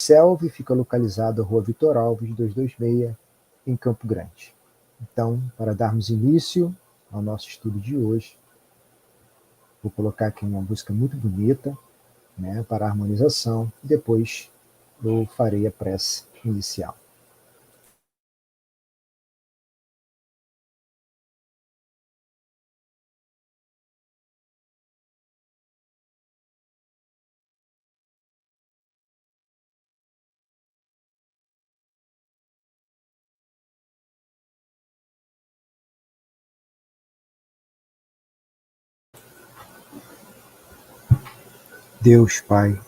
Selvi fica localizado na Rua Vitor Alves, 226, em Campo Grande. Então, para darmos início ao nosso estudo de hoje, vou colocar aqui uma música muito bonita, né, para a harmonização, e depois eu farei a prece inicial. Deus Pai,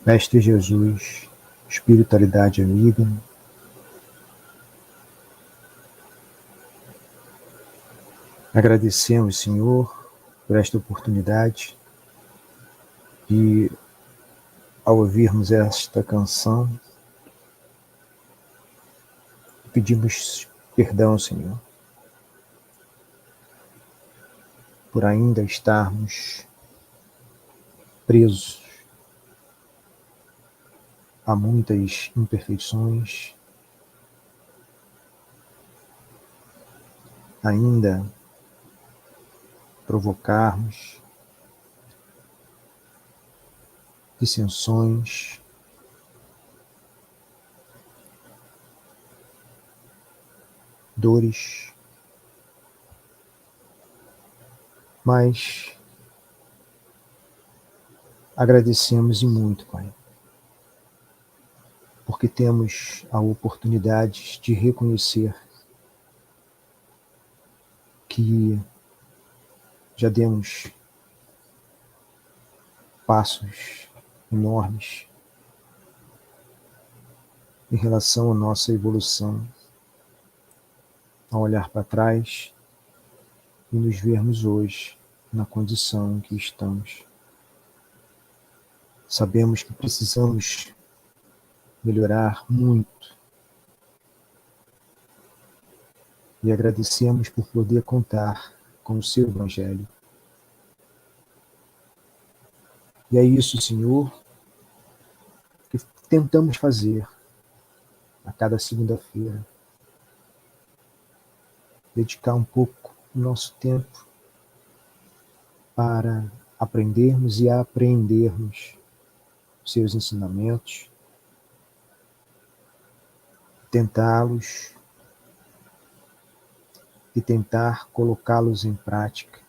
Mestre Jesus, espiritualidade amiga, agradecemos, Senhor, por esta oportunidade de, ao ouvirmos esta canção, pedimos perdão, Senhor, por ainda estarmos presos a muitas imperfeições, ainda provocarmos dissensões, dores, mas agradecemos e muito, Pai, porque temos a oportunidade de reconhecer que já demos passos enormes em relação à nossa evolução, ao olhar para trás e nos vermos hoje na condição em que estamos. Sabemos que precisamos melhorar muito e agradecemos por poder contar com o seu Evangelho. E é isso, Senhor, que tentamos fazer a cada segunda-feira. Dedicar um pouco do nosso tempo para aprendermos e apreendermos os seus ensinamentos, tentá-los e tentar colocá-los em prática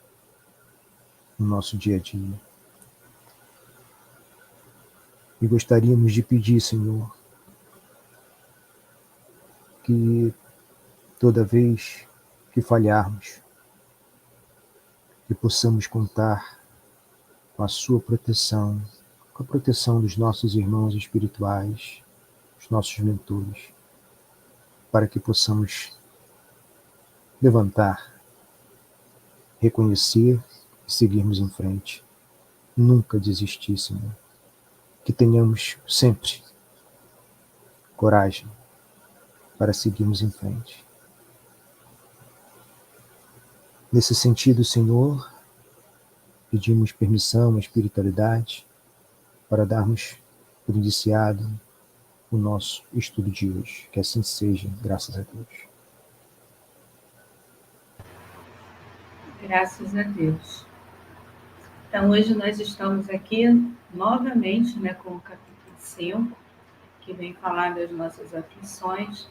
no nosso dia a dia. E gostaríamos de pedir, Senhor, que toda vez que falharmos, que possamos contar com a sua proteção, com a proteção dos nossos irmãos espirituais, dos nossos mentores, para que possamos levantar, reconhecer e seguirmos em frente. Nunca desistir, Senhor. Que tenhamos sempre coragem para seguirmos em frente. Nesse sentido, Senhor, pedimos permissão à espiritualidade para darmos por iniciado o nosso estudo de hoje. Que assim seja, graças a Deus. Graças a Deus. Então, hoje nós estamos aqui novamente, com o capítulo 5, que vem falar das nossas aflições.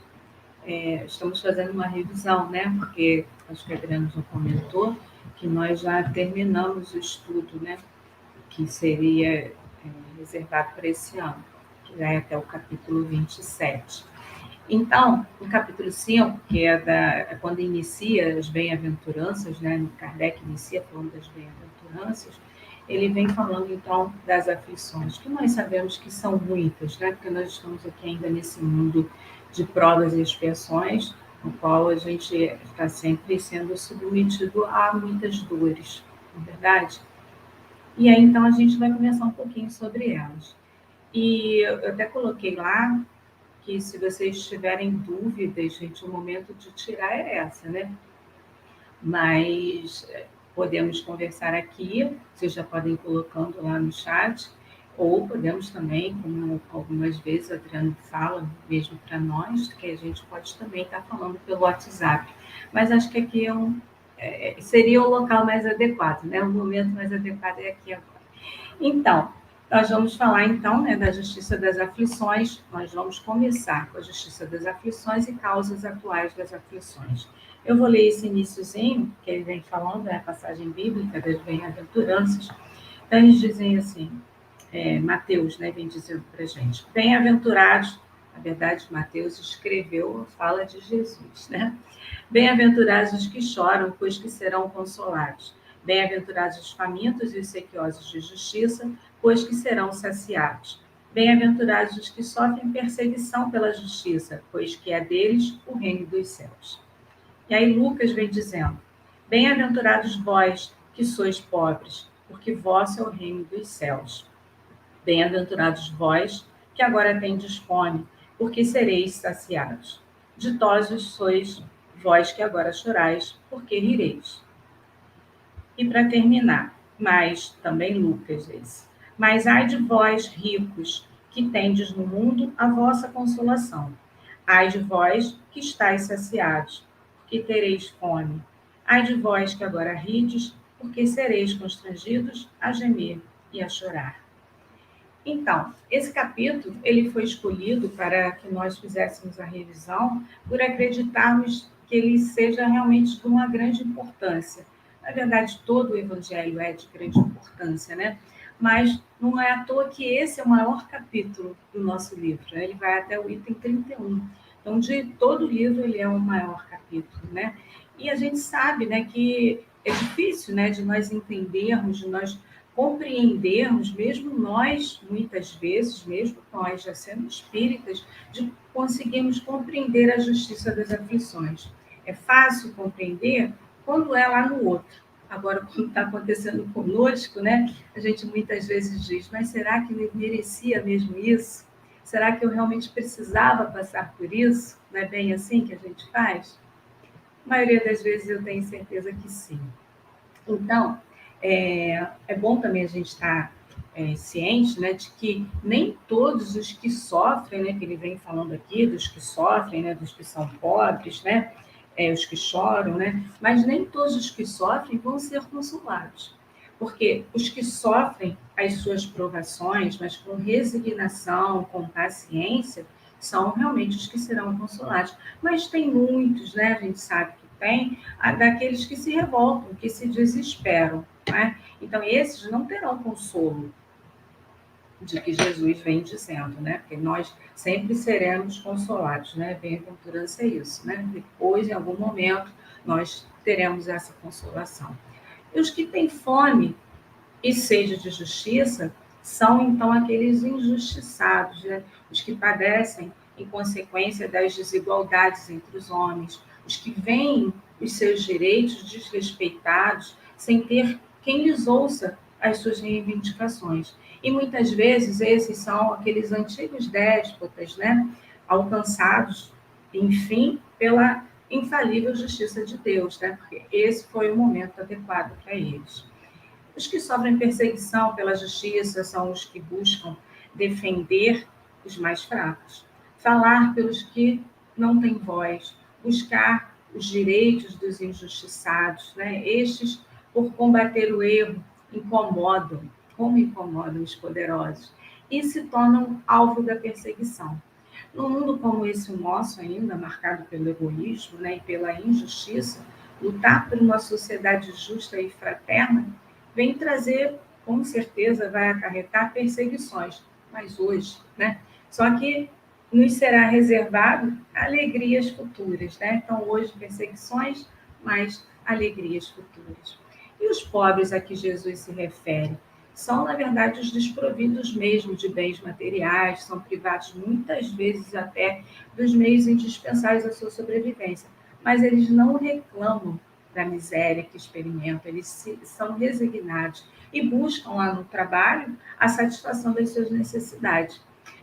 Estamos fazendo uma revisão, porque acho que a Adriana já comentou que nós já terminamos o estudo, que seria reservado para esse ano, que vai até o capítulo 27. Então, o capítulo 5, que é quando inicia as bem-aventuranças, Kardec inicia falando das bem-aventuranças, ele vem falando, então, das aflições, que nós sabemos que são muitas, porque nós estamos aqui ainda nesse mundo de provas e expiações, no qual a gente está sempre sendo submetido a muitas dores, não é verdade? E aí, então, a gente vai conversar um pouquinho sobre elas. E eu até coloquei lá que se vocês tiverem dúvidas, gente, o momento de tirar é essa, Mas podemos conversar aqui, vocês já podem ir colocando lá no chat, Ou podemos também, como algumas vezes o Adriano fala, mesmo para nós, que a gente pode também estar falando pelo WhatsApp. Mas acho que aqui seria o local mais adequado, né? O momento mais adequado é aqui agora. Então, nós vamos falar então, né, da justiça das aflições. Nós vamos começar com a justiça das aflições e causas atuais das aflições. Eu vou ler esse iniciozinho, que ele vem falando, é a passagem bíblica das bem-aventuranças. Então, eles dizem assim, Mateus, né, vem dizendo para a gente, bem-aventurados, na verdade, Mateus escreveu a fala de Jesus, né? Bem-aventurados os que choram, pois que serão consolados. Bem-aventurados os famintos e os sequiosos de justiça, pois que serão saciados. Bem-aventurados os que sofrem perseguição pela justiça, pois que é deles o reino dos céus. E aí Lucas vem dizendo, bem-aventurados vós que sois pobres, porque vosso é o reino dos céus. Bem-aventurados vós que agora tendes fome, porque sereis saciados. Ditosos sois vós que agora chorais, porque rireis. E para terminar, mas também Lucas diz, mas ai de vós, ricos, que tendes no mundo a vossa consolação. Ai de vós que estáis saciados, porque tereis fome. Ai de vós que agora rides, porque sereis constrangidos a gemer e a chorar. Então, esse capítulo ele foi escolhido para que nós fizéssemos a revisão por acreditarmos que ele seja realmente de uma grande importância. Na verdade, todo o evangelho é de grande importância, né? Mas não é à toa que esse é o maior capítulo do nosso livro. Né? Ele vai até o item 31. Então, de todo o livro, ele é o maior capítulo, né? E a gente sabe, né, que é difícil, né, de nós entendermos, de nós compreendermos, mesmo nós, muitas vezes, mesmo nós já sendo espíritas, de conseguirmos compreender a justiça das aflições. É fácil compreender quando é lá no outro. Agora, quando está acontecendo conosco, né, a gente muitas vezes diz, mas será que eu merecia mesmo isso? Será que eu realmente precisava passar por isso? Não é bem assim que a gente faz? A maioria das vezes eu tenho certeza que sim. Então, é bom também a gente estar ciente, né, de que nem todos os que sofrem, né, que ele vem falando aqui, dos que sofrem, né, dos que são pobres, né, os que choram, né, mas nem todos os que sofrem vão ser consolados. Porque os que sofrem as suas provações, mas com resignação, com paciência, são realmente os que serão consolados. Mas tem muitos, né, a gente sabe que tem, daqueles que se revoltam, que se desesperam. Né? Então, esses não terão consolo de que Jesus vem dizendo, né? Porque nós sempre seremos consolados, né? Bem-aventurança é isso, né? Depois, em algum momento, nós teremos essa consolação. E os que têm fome e sede de justiça são, então, aqueles injustiçados, né? Os que padecem em consequência das desigualdades entre os homens, os que veem os seus direitos desrespeitados sem ter quem lhes ouça as suas reivindicações. E muitas vezes esses são aqueles antigos déspotas, né? Alcançados, enfim, pela infalível justiça de Deus, né? Porque esse foi o momento adequado para eles. Os que sofrem perseguição pela justiça são os que buscam defender os mais fracos, falar pelos que não têm voz, buscar os direitos dos injustiçados, né? Estes, por combater o erro, incomodam, como incomodam os poderosos, e se tornam alvo da perseguição. Num mundo como esse nosso ainda, marcado pelo egoísmo, né, e pela injustiça, lutar por uma sociedade justa e fraterna vem trazer, com certeza, vai acarretar perseguições, mas hoje, né? Só que nos será reservado alegrias futuras, né? Então, hoje, perseguições, mas alegrias futuras. E os pobres a que Jesus se refere são, na verdade, os desprovidos mesmo de bens materiais, são privados muitas vezes até dos meios indispensáveis à sua sobrevivência, mas eles não reclamam da miséria que experimentam, são resignados e buscam lá no trabalho a satisfação das suas necessidades.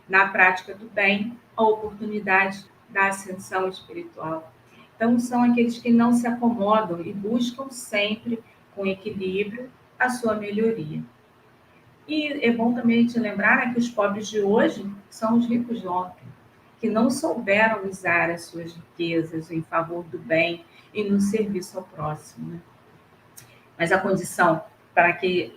Na prática do bem, a oportunidade da ascensão espiritual. Então, são aqueles que não se acomodam e buscam sempre, com equilíbrio, a sua melhoria. E é bom também te lembrar, né, que os pobres de hoje são os ricos de ontem, que não souberam usar as suas riquezas em favor do bem e no serviço ao próximo, né? Mas a condição para que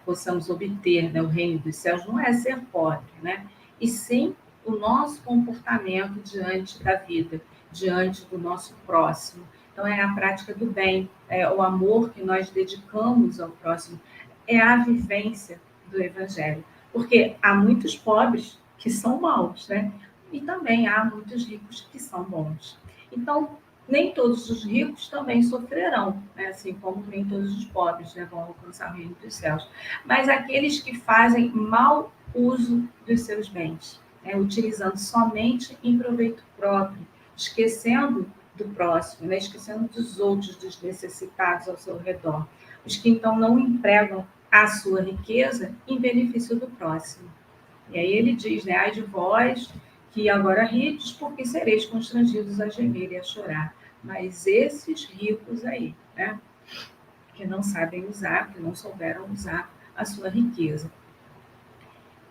possamos obter, né, o reino dos céus não é ser pobre, né? E sim o nosso comportamento diante da vida, diante do nosso próximo. Então, é a prática do bem, é o amor que nós dedicamos ao próximo, é a vivência do Evangelho. Porque há muitos pobres que são maus, né? E também há muitos ricos que são bons. Então, nem todos os ricos também sofrerão, né? Assim como nem todos os pobres, né, vão alcançar o reino dos céus. Mas aqueles que fazem mau uso dos seus bens, né, utilizando somente em proveito próprio, esquecendo do próximo, né, esquecendo dos outros, dos necessitados ao seu redor. Os que então não empregam a sua riqueza em benefício do próximo. E aí ele diz, né, ai de vós que agora rides, porque sereis constrangidos a gemer e a chorar. Mas esses ricos aí, né, que não sabem usar, que não souberam usar a sua riqueza.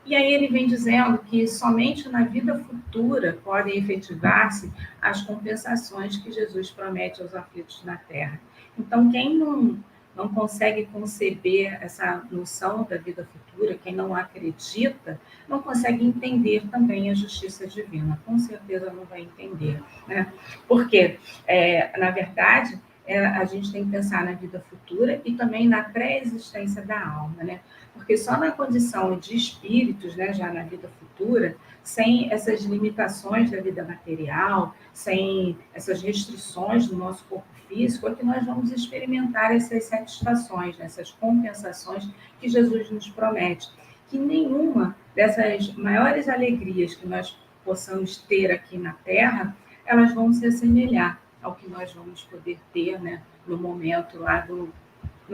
E aí ele vem dizendo que somente na vida futura podem efetivar-se as compensações que Jesus promete aos aflitos na terra. Então, quem não consegue conceber essa noção da vida futura, quem não acredita, não consegue entender também a justiça divina. Com certeza não vai entender, né? Porque, na verdade, a gente tem que pensar na vida futura e também na pré-existência da alma, né? Porque só na condição de espíritos, né, já na vida futura, sem essas limitações da vida material, sem essas restrições do nosso corpo físico, é que nós vamos experimentar essas satisfações, né, essas compensações que Jesus nos promete. Que nenhuma dessas maiores alegrias que nós possamos ter aqui na Terra, elas vão se assemelhar ao que nós vamos poder ter, né, no momento lá no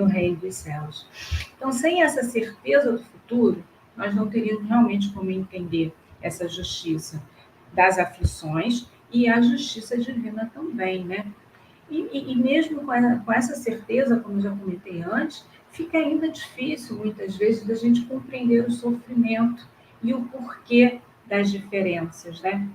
reino dos céus. Então, sem essa certeza do futuro, nós não teríamos realmente como entender essa justiça das aflições e a justiça divina também, né? E mesmo com essa certeza, como eu já comentei antes, fica ainda difícil, muitas vezes, da gente compreender o sofrimento e o porquê das diferenças, né?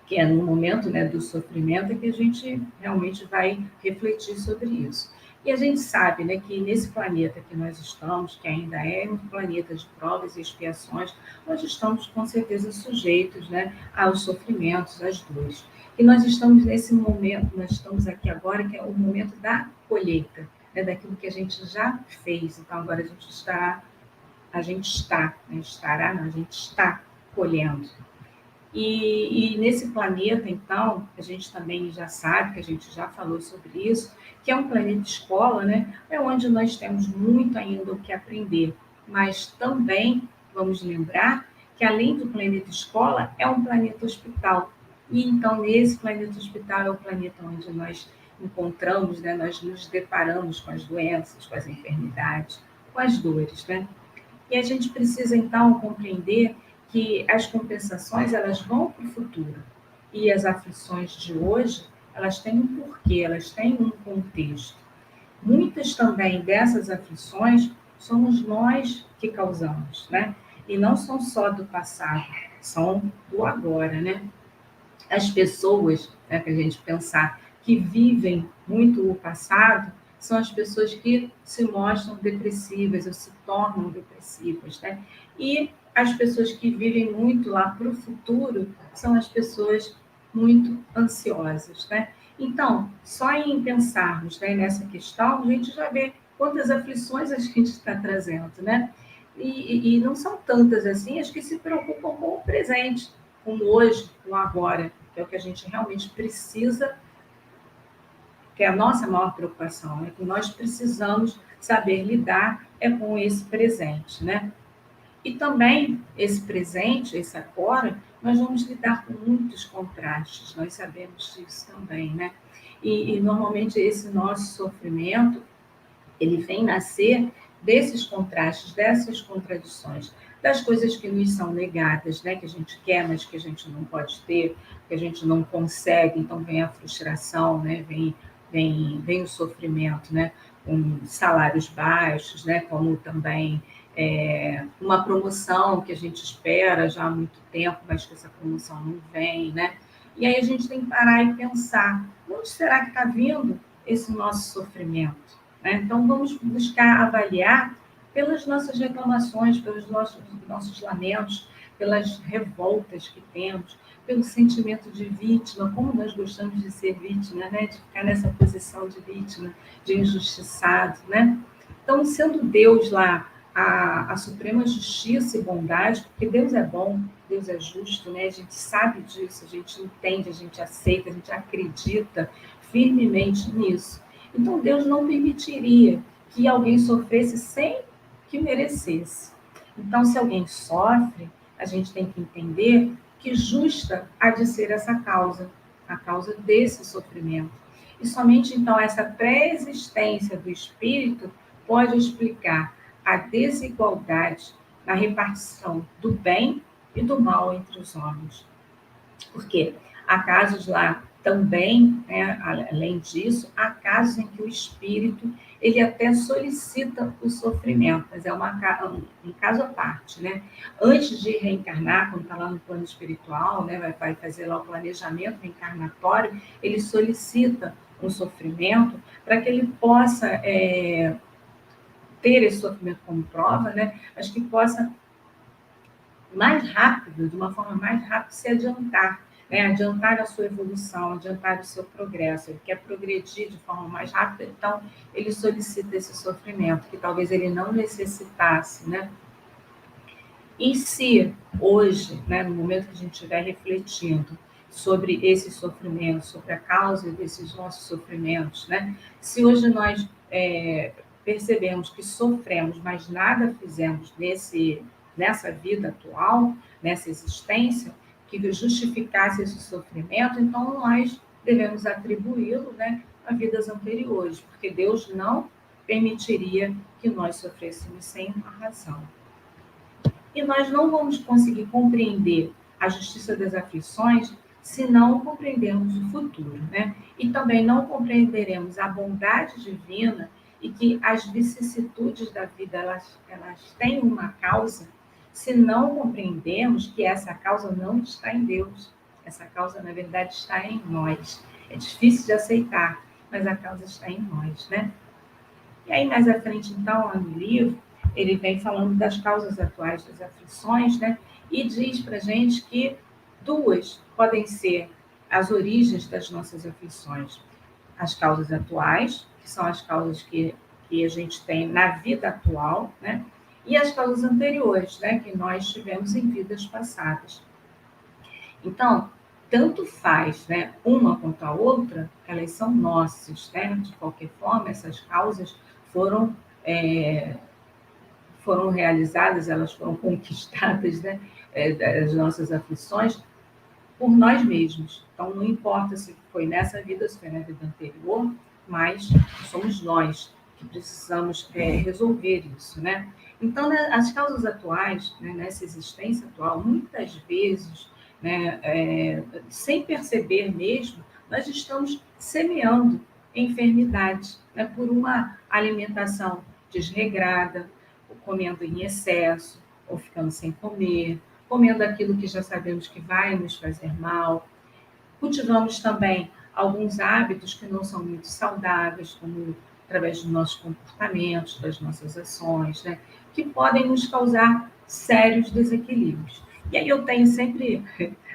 Que é no momento, né, do sofrimento que a gente realmente vai refletir sobre isso. E a gente sabe, né, que nesse planeta que nós estamos, que ainda é um planeta de provas e expiações, nós estamos com certeza sujeitos, né, aos sofrimentos, às dores. E nós estamos nesse momento, nós estamos aqui agora, que é o momento da colheita, né, daquilo que a gente já fez. Então agora a gente está colhendo. E nesse planeta, então, a gente também já sabe, que a gente já falou sobre isso, que é um planeta escola, né? É onde nós temos muito ainda o que aprender. Mas também vamos lembrar que, além do planeta escola, é um planeta hospital. E então, nesse planeta hospital, é o planeta onde nós encontramos, né? Nós nos deparamos com as doenças, com as enfermidades, com as dores, né? E a gente precisa, então, compreender que as compensações elas vão para o futuro e as aflições de hoje elas têm um porquê, elas têm um contexto. Muitas também dessas aflições somos nós que causamos, né? E não são só do passado, são do agora, né? As pessoas, né, que a gente pensar, que vivem muito o passado, são as pessoas que se mostram depressivas ou se tornam depressivas, né? E as pessoas que vivem muito lá para o futuro são as pessoas muito ansiosas, né? Então, só em pensarmos, né, nessa questão, a gente já vê quantas aflições a gente está trazendo, né? E não são tantas assim as que se preocupam com o presente, com o hoje, com o agora, que é o que a gente realmente precisa, que é a nossa maior preocupação, né? Que nós precisamos saber lidar é com esse presente, né? E também esse presente, esse agora, nós vamos lidar com muitos contrastes, nós sabemos disso também, né? E normalmente esse nosso sofrimento, ele vem nascer desses contrastes, dessas contradições, das coisas que nos são negadas, né? Que a gente quer, mas que a gente não pode ter, que a gente não consegue, então vem a frustração, né? Vem o sofrimento, né? Com salários baixos, né? Como também uma promoção que a gente espera já há muito tempo, mas que essa promoção não vem, né? E aí a gente tem que parar e pensar, onde será que está vindo esse nosso sofrimento? Né? Então, vamos buscar avaliar pelas nossas reclamações, pelos nossos lamentos, pelas revoltas que temos, pelo sentimento de vítima, como nós gostamos de ser vítima, né? De ficar nessa posição de vítima, de injustiçado, né? Então, sendo Deus lá a suprema justiça e bondade, porque Deus é bom, Deus é justo, né? A gente sabe disso, a gente entende, a gente aceita, a gente acredita firmemente nisso. Então, Deus não permitiria que alguém sofresse sem que merecesse. Então, se alguém sofre, a gente tem que entender que justa há de ser essa causa, a causa desse sofrimento. E somente então essa pré-existência do espírito pode explicar a desigualdade na repartição do bem e do mal entre os homens. Porque há casos lá também, né, além disso, há casos em que o espírito ele até solicita o sofrimento, mas é um caso à parte, né? Antes de reencarnar, quando está lá no plano espiritual, né, vai fazer lá o planejamento reencarnatório, ele solicita um sofrimento para que ele possa ter esse sofrimento como prova, né? Mas que possa mais rápido, de uma forma mais rápida, se adiantar, né? Adiantar a sua evolução, adiantar o seu progresso. Ele quer progredir de forma mais rápida, então ele solicita esse sofrimento, que talvez ele não necessitasse, né? E se hoje, né, no momento que a gente estiver refletindo sobre esse sofrimento, sobre a causa desses nossos sofrimentos, né? Se hoje nós percebemos que sofremos, mas nada fizemos nessa vida atual, nessa existência, que justificasse esse sofrimento, então nós devemos atribuí-lo, né, a vidas anteriores, porque Deus não permitiria que nós sofrêssemos sem uma razão. E nós não vamos conseguir compreender a justiça das aflições se não compreendermos o futuro, né? E também não compreenderemos a bondade divina e que as vicissitudes da vida, elas têm uma causa, se não compreendemos que essa causa não está em Deus. Essa causa, na verdade, está em nós. É difícil de aceitar, mas a causa está em nós, né? E aí, mais à frente, então, lá no livro, ele vem falando das causas atuais das aflições, né? E diz para a gente que duas podem ser as origens das nossas aflições. As causas atuais, que são as causas que a gente tem na vida atual, né? E as causas anteriores, né? Que nós tivemos em vidas passadas. Então, tanto faz, né, uma quanto a outra, elas são nossas, né? De qualquer forma, essas causas foram, é, foram realizadas, elas foram conquistadas, né, das nossas aflições, por nós mesmos. Então, não importa se foi nessa vida, se foi na vida anterior, mas somos nós que precisamos resolver isso, né? Então, né, as causas atuais, né, nessa existência atual, muitas vezes, né, sem perceber mesmo, nós estamos semeando enfermidade, né, por uma alimentação desregrada, ou comendo em excesso, ou ficando sem comer, comendo aquilo que já sabemos que vai nos fazer mal. Cultivamos também alguns hábitos que não são muito saudáveis, como através dos nossos comportamentos, das nossas ações, né? Que podem nos causar sérios desequilíbrios. E aí eu tenho sempre,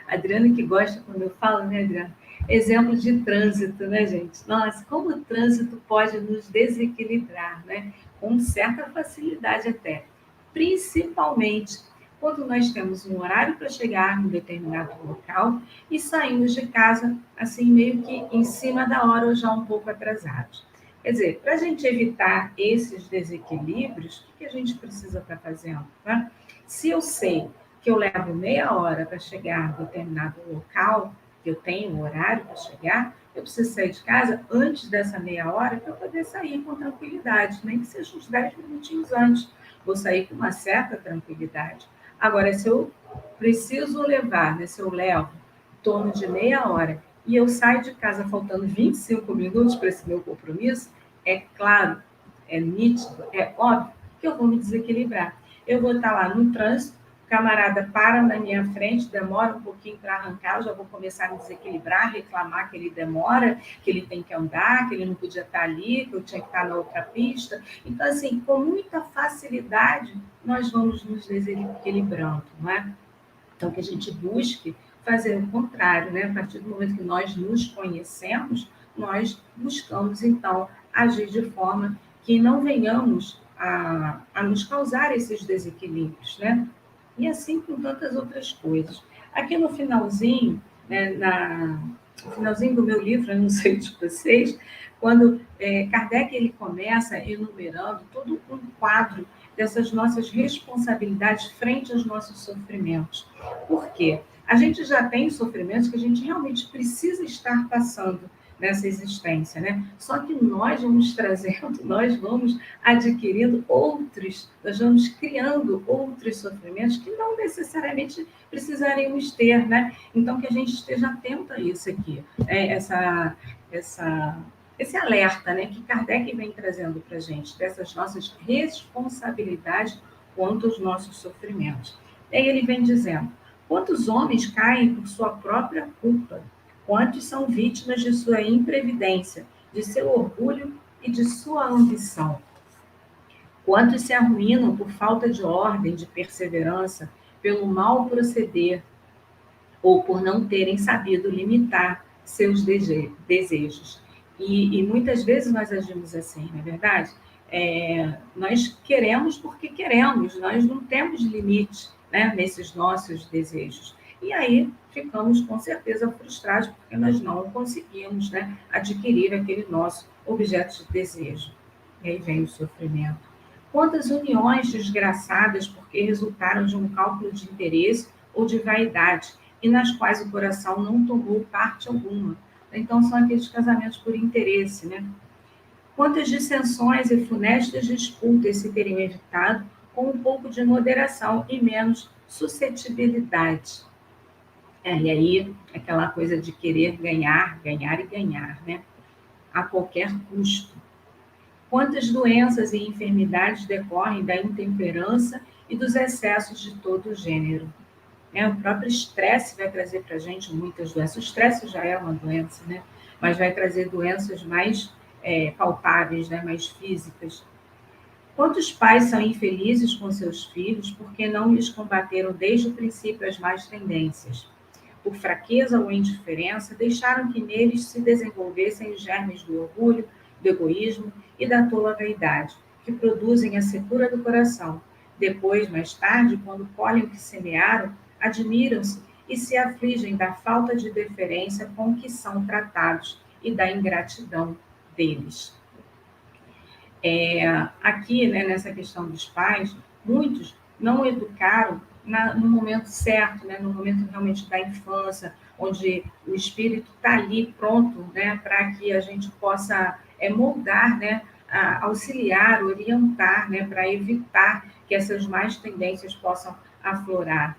a Adriana que gosta quando eu falo, né, Adriana? Exemplo de trânsito, né, gente? Nossa, como o trânsito pode nos desequilibrar, né? Com certa facilidade até. Principalmente quando nós temos um horário para chegar em um determinado local e saímos de casa, assim, meio que em cima da hora ou já um pouco atrasados. Quer dizer, para a gente evitar esses desequilíbrios, o que a gente precisa estar fazendo? Tá? Se eu sei que eu levo meia hora para chegar em determinado local, que eu tenho um horário para chegar, eu preciso sair de casa antes dessa meia hora para eu poder sair com tranquilidade, nem que seja uns 10 minutinhos antes. Vou sair com uma certa tranquilidade. Agora, se eu preciso levar, né, se eu levo em torno de meia hora e eu saio de casa faltando 25 minutos para esse meu compromisso, é claro, é nítido, é óbvio que eu vou me desequilibrar. eu vou estar lá no trânsito, o camarada para na minha frente, demora um pouquinho para arrancar, eu já vou começar a me desequilibrar, reclamar que ele demora, que ele tem que andar, que ele não podia estar ali, que eu tinha que estar na outra pista. Então, assim, com muita facilidade, nós vamos nos desequilibrando, não é? Então, que a gente busque fazer o contrário, né? A partir do momento que nós nos conhecemos, nós buscamos, então, agir de forma que não venhamos a nos causar esses desequilíbrios, né? E assim com tantas outras coisas. Aqui no finalzinho, né, no finalzinho do meu livro, eu não sei de vocês, quando Kardec ele começa enumerando todo um quadro dessas nossas responsabilidades frente aos nossos sofrimentos. Por quê? A gente já tem sofrimentos que a gente realmente precisa estar passando nessa existência, né? Só que nós vamos trazendo, nós vamos adquirindo outros, nós vamos criando outros sofrimentos que não necessariamente precisaríamos ter, né? Então, que a gente esteja atento a isso aqui, essa esse alerta, né, que Kardec vem trazendo para a gente, dessas nossas responsabilidades quanto aos nossos sofrimentos. E aí ele vem dizendo, quantos homens caem por sua própria culpa? Quantos são vítimas de sua imprevidência, de seu orgulho e de sua ambição? Quantos se arruinam por falta de ordem, de perseverança, pelo mau proceder, ou por não terem sabido limitar seus desejos? E muitas vezes nós agimos assim, não é verdade? Nós queremos porque queremos, nós não temos limite, né, nesses nossos desejos. E aí ficamos com certeza frustrados porque nós não conseguimos, né, adquirir aquele nosso objeto de desejo. E aí vem o sofrimento. Quantas uniões desgraçadas porque resultaram de um cálculo de interesse ou de vaidade, e nas quais o coração não tomou parte alguma. Então, são aqueles casamentos por interesse, né? Quantas dissensões e funestas disputas se teriam evitado com um pouco de moderação e menos suscetibilidade. E aí, aquela coisa de querer ganhar, ganhar e ganhar, né? A qualquer custo. Quantas doenças e enfermidades decorrem da intemperança e dos excessos de todo o gênero. O próprio estresse vai trazer para a gente muitas doenças. O estresse já é uma doença, né? Mas vai trazer doenças mais palpáveis, né? Mais físicas. Quantos pais são infelizes com seus filhos porque não lhes combateram desde o princípio as más tendências? Por fraqueza ou indiferença, deixaram que neles se desenvolvessem os germes do orgulho, do egoísmo e da tola vaidade, que produzem a secura do coração. Depois, mais tarde, quando colhem o que semearam, admiram-se e se afligem da falta de deferência com que são tratados e da ingratidão deles. Aqui, né, nessa questão dos pais, muitos não educaram no momento certo, né, no momento realmente da infância, onde o espírito está ali pronto, né, para que a gente possa moldar, né, auxiliar, orientar, né, para evitar que essas más tendências possam aflorar.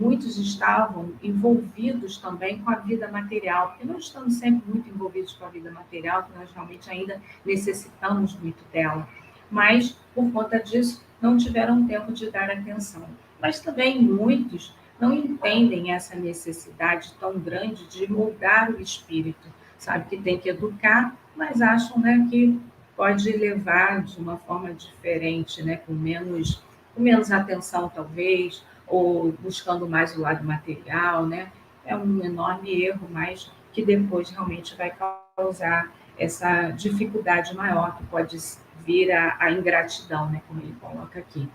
Muitos estavam envolvidos também com a vida material, porque nós estamos sempre muito envolvidos com a vida material, que nós realmente ainda necessitamos muito dela, mas por conta disso não tiveram tempo de dar atenção. Mas também muitos não entendem essa necessidade tão grande de moldar o espírito, sabe que tem que educar, mas acham, né, que pode levar de uma forma diferente, né, com menos atenção talvez, ou buscando mais o lado material, né? É um enorme erro, mas que depois realmente vai causar essa dificuldade maior, que pode vir a ingratidão, né? Como ele coloca aqui.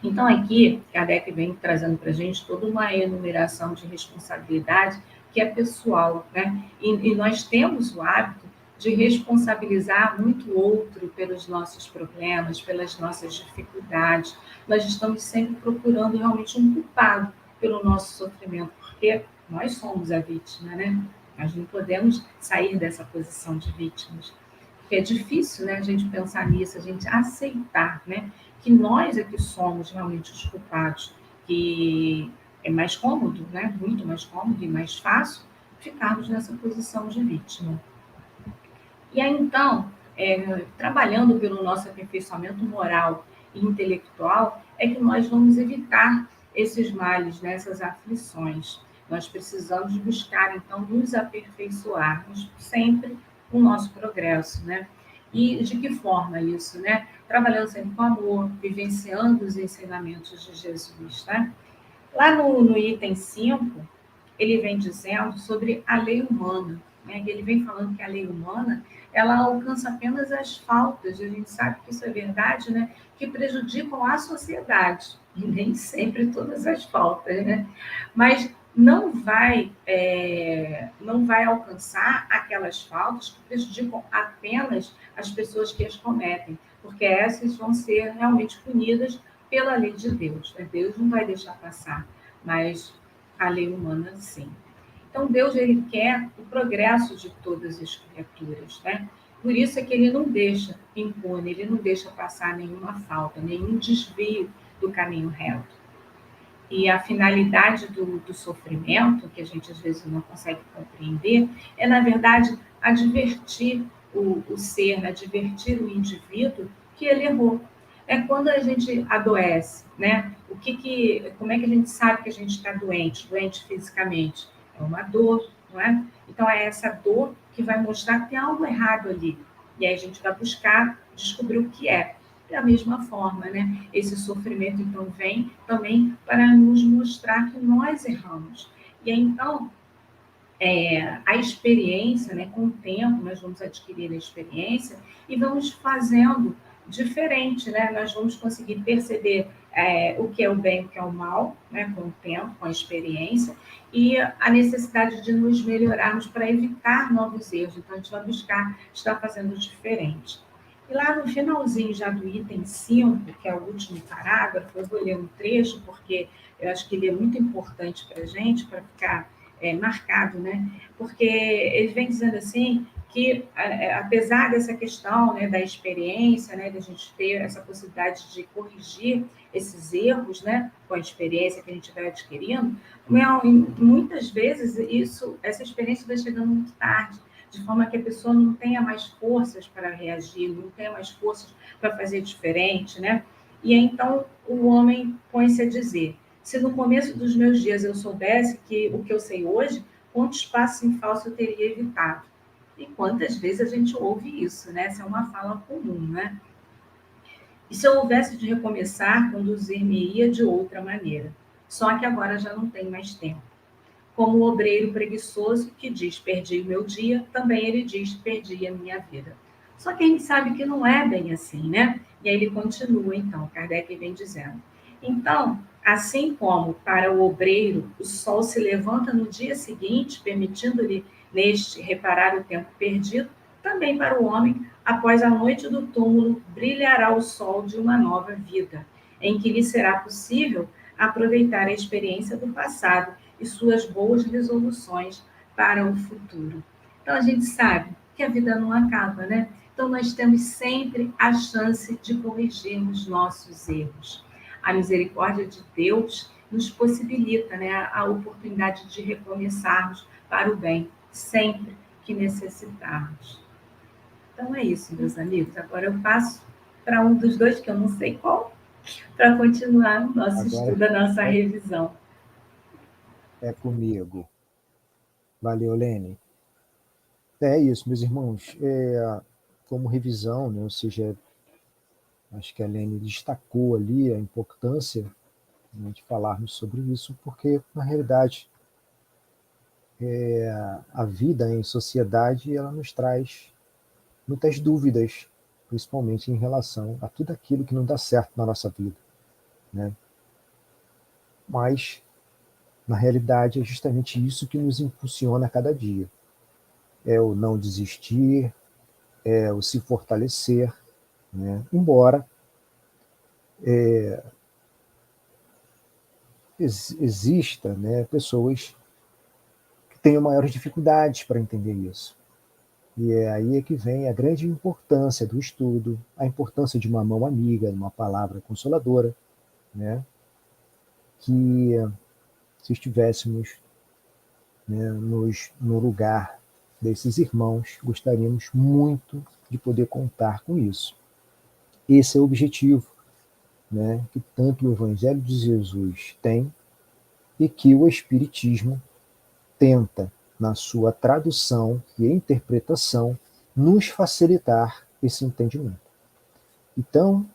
Então, aqui, Kardec vem trazendo para a gente toda uma enumeração de responsabilidade que é pessoal, né? E nós temos o hábito de responsabilizar muito o outro pelos nossos problemas, pelas nossas dificuldades. Nós estamos sempre procurando realmente um culpado pelo nosso sofrimento, porque nós somos a vítima, né? Nós não podemos sair dessa posição de vítimas. Porque é difícil, né, a gente pensar nisso, a gente aceitar, né, que nós é que somos realmente os culpados, que é mais cômodo, né, muito mais cômodo e mais fácil ficarmos nessa posição de vítima. E aí, então, trabalhando pelo nosso aperfeiçoamento moral e intelectual, é que nós vamos evitar esses males, né, essas aflições. Nós precisamos buscar, então, nos aperfeiçoarmos sempre o nosso progresso, né? E de que forma isso, né? Trabalhando sempre com amor, vivenciando os ensinamentos de Jesus, né? Lá no item 5 ele vem dizendo sobre a lei humana, né? Ele vem falando que a lei humana, ela alcança apenas as faltas, e a gente sabe que isso é verdade, né? Que prejudicam a sociedade, e nem sempre todas as faltas, né? Mas não vai alcançar aquelas faltas que prejudicam apenas as pessoas que as cometem, porque essas vão ser realmente punidas pela lei de Deus, né? Deus não vai deixar passar, mas a lei humana, sim. Então, Deus, ele quer o progresso de todas as criaturas, né? Por isso é que ele não deixa impune, ele não deixa passar nenhuma falta, nenhum desvio do caminho reto. E a finalidade do sofrimento, que a gente às vezes não consegue compreender, é, na verdade, advertir o ser, né? Advertir o indivíduo que ele errou. É quando a gente adoece, né? Como é que a gente sabe que a gente está doente fisicamente? É uma dor, não é? Então é essa dor que vai mostrar que tem algo errado ali. E aí a gente vai buscar descobrir o que é. Da mesma forma, né? Esse sofrimento, então, vem também para nos mostrar que nós erramos. E aí, então, a experiência, né? Com o tempo, nós vamos adquirir a experiência e vamos fazendo diferente, né? Nós vamos conseguir perceber o que é o bem e o que é o mal, né? Com o tempo, com a experiência, e a necessidade de nos melhorarmos para evitar novos erros. Então, a gente vai buscar estar fazendo diferente. E lá no finalzinho já do item 5, que é o último parágrafo, eu vou ler um trecho, porque eu acho que ele é muito importante para a gente, para ficar marcado, né? Porque ele vem dizendo assim que, apesar dessa questão, né, da experiência, né, de a gente ter essa possibilidade de corrigir esses erros, né, com a experiência que a gente vai adquirindo, muitas vezes essa experiência vai chegando muito tarde, de forma que a pessoa não tenha mais forças para reagir, não tenha mais forças para fazer diferente, né? E então o homem põe-se a dizer: se no começo dos meus dias eu soubesse que o que eu sei hoje, quantos passos em falso eu teria evitado? E quantas vezes a gente ouve isso, né? Essa é uma fala comum, né? E se eu houvesse de recomeçar, conduzir-me-ia de outra maneira. Só que agora já não tem mais tempo. Como o obreiro preguiçoso que diz, perdi o meu dia, também ele diz, perdi a minha vida. Só que a gente sabe que não é bem assim, né? E aí ele continua, então, Kardec vem dizendo. Então, assim como para o obreiro o sol se levanta no dia seguinte, permitindo-lhe neste reparar o tempo perdido, também para o homem, após a noite do túmulo, brilhará o sol de uma nova vida, em que lhe será possível aproveitar a experiência do passado e suas boas resoluções para o futuro. Então, a gente sabe que a vida não acaba, né? Então, nós temos sempre a chance de corrigirmos nossos erros. A misericórdia de Deus nos possibilita, né, a oportunidade de recomeçarmos para o bem, sempre que necessitarmos. Então, é isso, meus amigos. Agora eu passo para um dos dois, que eu não sei qual, para continuar o nosso Agora estudo, a nossa é, revisão. é comigo. Valeu, Lene. É isso, meus irmãos. Como revisão, né, ou seja, acho que a Lene destacou ali a importância, né, de falarmos sobre isso, porque, na realidade, a vida em sociedade ela nos traz muitas dúvidas, principalmente em relação a tudo aquilo que não dá certo na nossa vida, né? Mas, na realidade, é justamente isso que nos impulsiona a cada dia. É o não desistir, é o se fortalecer, né? Embora exista, né, pessoas que tenham maiores dificuldades para entender isso. E é aí que vem a grande importância do estudo, a importância de uma mão amiga, uma palavra consoladora, né? Que se estivéssemos, né, no lugar desses irmãos, gostaríamos muito de poder contar com isso. Esse é o objetivo, né, que tanto o Evangelho de Jesus tem e que o Espiritismo tenta, na sua tradução e interpretação, nos facilitar esse entendimento. Então,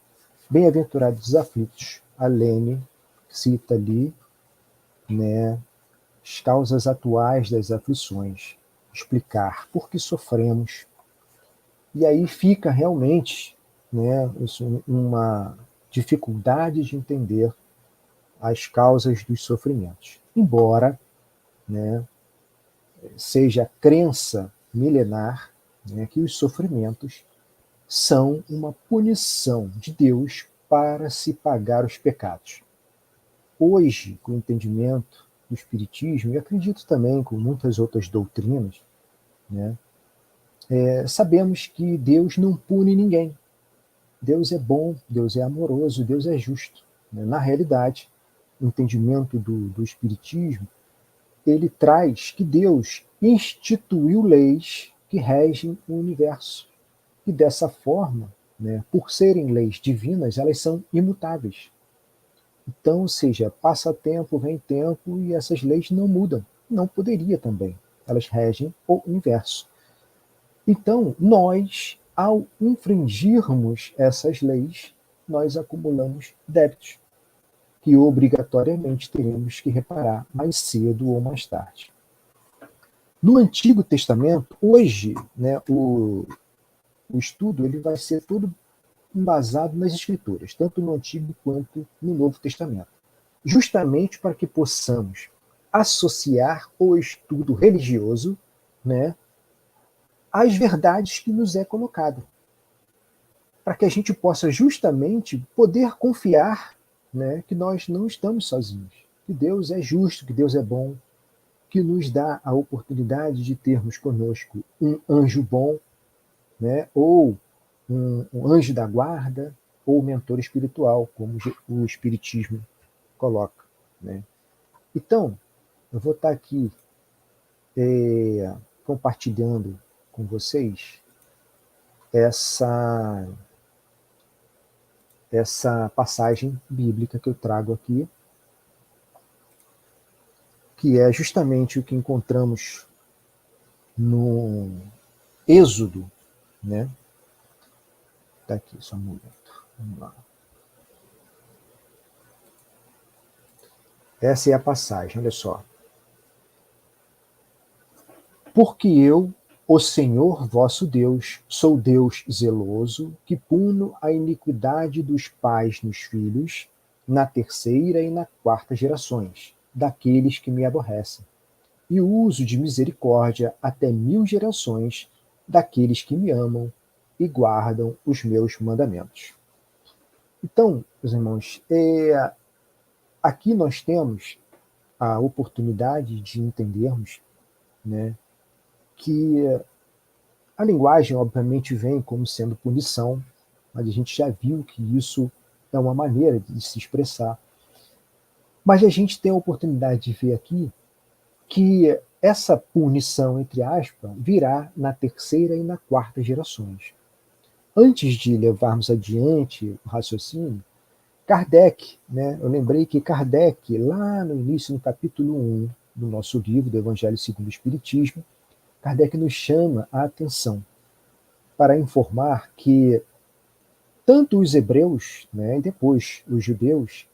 bem-aventurados os aflitos, a Lene cita ali, né, as causas atuais das aflições, explicar por que sofremos, e aí fica realmente, né, uma dificuldade de entender as causas dos sofrimentos. Embora, né, seja crença milenar, né, que os sofrimentos são uma punição de Deus para se pagar os pecados. Hoje, com o entendimento do Espiritismo, e acredito também com muitas outras doutrinas, né, sabemos que Deus não pune ninguém. Deus é bom, Deus é amoroso, Deus é justo. Na realidade, o entendimento do Espiritismo, ele traz que Deus instituiu leis que regem o universo. E dessa forma, né, por serem leis divinas, elas são imutáveis. Então, ou seja, passa tempo, vem tempo e essas leis não mudam. Não poderia também. Elas regem o universo. Então, nós, ao infringirmos essas leis, nós acumulamos débitos, que obrigatoriamente teremos que reparar mais cedo ou mais tarde. No Antigo Testamento, hoje, né, o estudo ele vai ser todo embasado nas Escrituras, tanto no Antigo quanto no Novo Testamento, justamente para que possamos associar o estudo religioso, né, às verdades que nos é colocado, para que a gente possa justamente poder confiar, né, que nós não estamos sozinhos, que Deus é justo, que Deus é bom, que nos dá a oportunidade de termos conosco um anjo bom, né, ou um anjo da guarda, ou mentor espiritual, como o Espiritismo coloca. Né? Então, eu vou estar aqui compartilhando com vocês essa passagem bíblica que eu trago aqui, que é justamente o que encontramos no Êxodo, né? Tá aqui, só um momento. Vamos lá. Essa é a passagem, olha só. Porque eu, o Senhor vosso Deus, sou Deus zeloso, que puno a iniquidade dos pais nos filhos, na terceira e na quarta gerações, daqueles que me aborrecem, e uso de misericórdia até 1000 gerações daqueles que me amam e guardam os meus mandamentos. Então, meus irmãos, aqui nós temos a oportunidade de entendermos, né, que a linguagem, obviamente, vem como sendo punição, mas a gente já viu que isso é uma maneira de se expressar. Mas a gente tem a oportunidade de ver aqui que essa punição, entre aspas, virá na terceira e na quarta gerações. Antes de levarmos adiante o raciocínio, Kardec, né, eu lembrei que Kardec, lá no início, no capítulo 1 do nosso livro, do Evangelho segundo o Espiritismo, Kardec nos chama a atenção para informar que tanto os hebreus, né, e depois os judeus,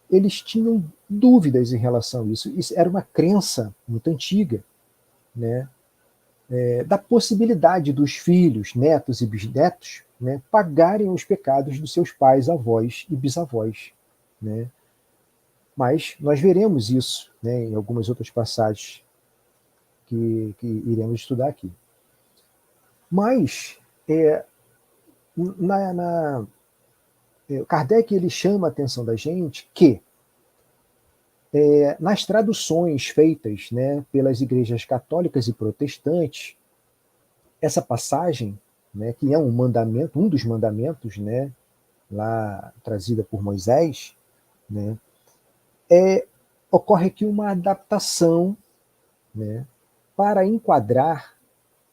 eles tinham dúvidas em relação a isso. Isso era uma crença muito antiga, né, da possibilidade dos filhos, netos e bisnetos, né, pagarem os pecados dos seus pais, avós e bisavós. Né. Mas nós veremos isso, né, em algumas outras passagens que iremos estudar aqui. Mas Kardec ele chama a atenção da gente que nas traduções feitas, né, pelas igrejas católicas e protestantes, essa passagem, né, que é um mandamento, um dos mandamentos, né, lá trazida por Moisés, né, ocorre aqui uma adaptação, né, para enquadrar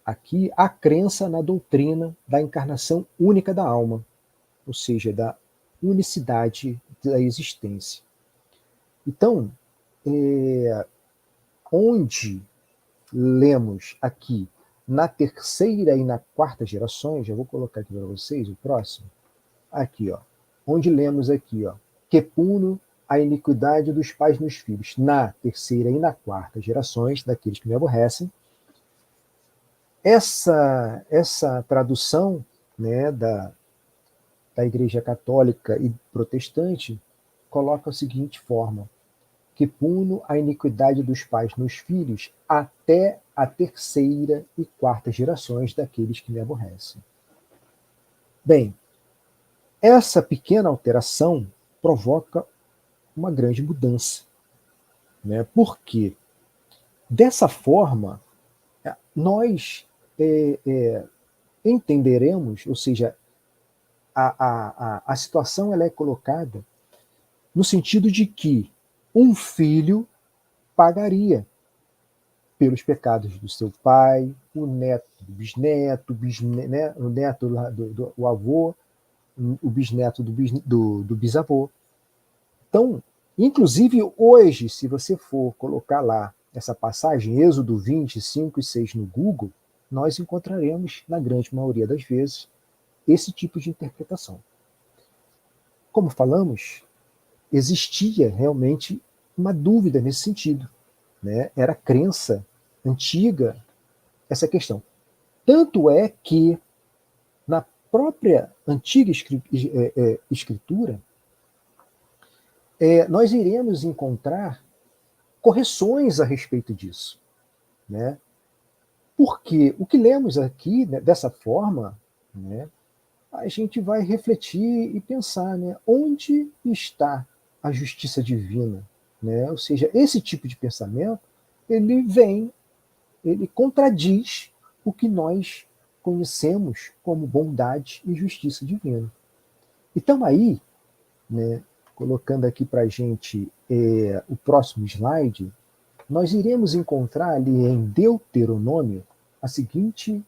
aqui a crença na doutrina da encarnação única da alma, ou seja, da unicidade da existência. Então, onde lemos aqui na terceira e na quarta gerações, já vou colocar aqui para vocês o próximo, aqui, ó, onde lemos aqui, ó, que puno a iniquidade dos pais nos filhos, na terceira e na quarta gerações daqueles que me aborrecem. Essa tradução, né, da Igreja Católica e Protestante coloca a seguinte forma: que puno a iniquidade dos pais nos filhos até a terceira e quarta gerações daqueles que me aborrecem. Bem, essa pequena alteração provoca uma grande mudança, né? Porque dessa forma nós entenderemos, ou seja, a situação ela é colocada no sentido de que um filho pagaria pelos pecados do seu pai, o neto do bisneto, o neto do avô, o bisneto do bisavô. Então, inclusive hoje, se você for colocar lá essa passagem, Êxodo 20, 5 e 6 no Google, nós encontraremos, na grande maioria das vezes, esse tipo de interpretação. Como falamos, existia realmente uma dúvida nesse sentido, né? Era crença antiga essa questão. Tanto é que, na própria antiga escritura, nós iremos encontrar correções a respeito disso, né? Porque o que lemos aqui, né, dessa forma, né, a gente vai refletir e pensar, né, onde está a justiça divina, né? Ou seja, esse tipo de pensamento ele contradiz o que nós conhecemos como bondade e justiça divina. Então aí, né, colocando aqui para a gente o próximo slide, nós iremos encontrar ali em Deuteronômio a seguinte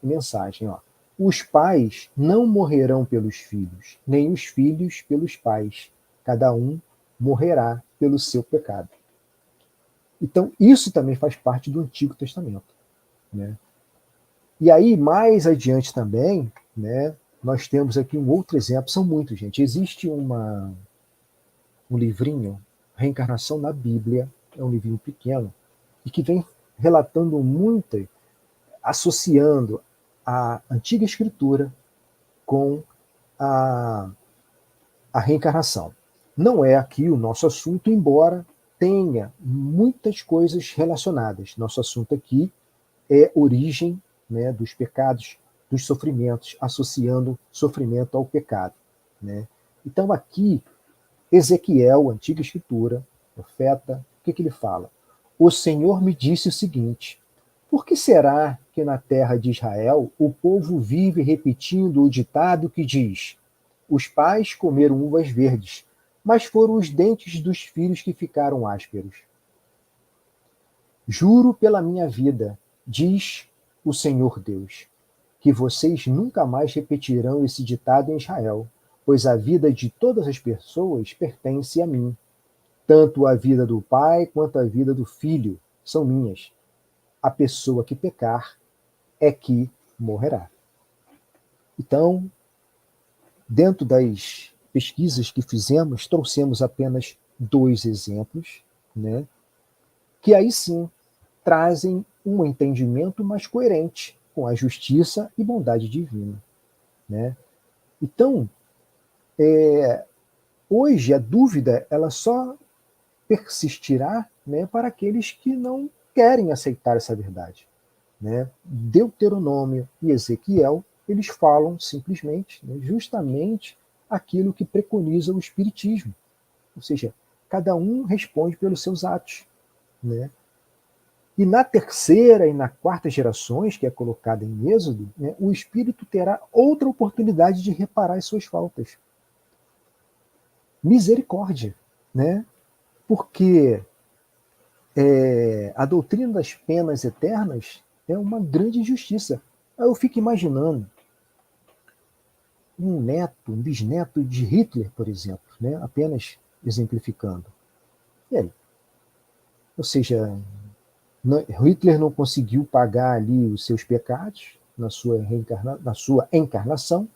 mensagem: ó, os pais não morrerão pelos filhos, nem os filhos pelos pais. Cada um morrerá pelo seu pecado. Então, isso também faz parte do Antigo Testamento, né? E aí, mais adiante também, né, nós temos aqui um outro exemplo, são muitos, gente. Existe um livrinho, Reencarnação na Bíblia, é um livrinho pequeno, e que vem relatando muito, associando a antiga escritura com a reencarnação. Não é aqui o nosso assunto, embora tenha muitas coisas relacionadas. Nosso assunto aqui é origem, né, dos pecados, dos sofrimentos, associando sofrimento ao pecado, né? Então aqui, Ezequiel, antiga escritura, profeta, o que ele fala? O Senhor me disse o seguinte: por que será que na terra de Israel o povo vive repetindo o ditado que diz: os pais comeram uvas verdes, mas foram os dentes dos filhos que ficaram ásperos? Juro pela minha vida, diz o Senhor Deus, que vocês nunca mais repetirão esse ditado em Israel, pois a vida de todas as pessoas pertence a mim. Tanto a vida do pai quanto a vida do filho são minhas. A pessoa que pecar é que morrerá. Então, dentro das pesquisas que fizemos, trouxemos apenas 2 exemplos, né, que aí sim trazem um entendimento mais coerente com a justiça e bondade divina, né? Então, hoje a dúvida ela só persistirá, né, para aqueles que não querem aceitar essa verdade, né? Deuteronômio e Ezequiel, eles falam simplesmente, né, justamente aquilo que preconiza o Espiritismo, ou seja, cada um responde pelos seus atos, né? E na terceira e na quarta gerações, que é colocada em Êxodo, né, o espírito terá outra oportunidade de reparar as suas faltas. Misericórdia, né? Porque a doutrina das penas eternas é uma grande injustiça. Eu fico imaginando um neto, um bisneto de Hitler, por exemplo, né? Apenas exemplificando. E aí? Ou seja, Hitler não conseguiu pagar ali os seus pecados na sua encarnação,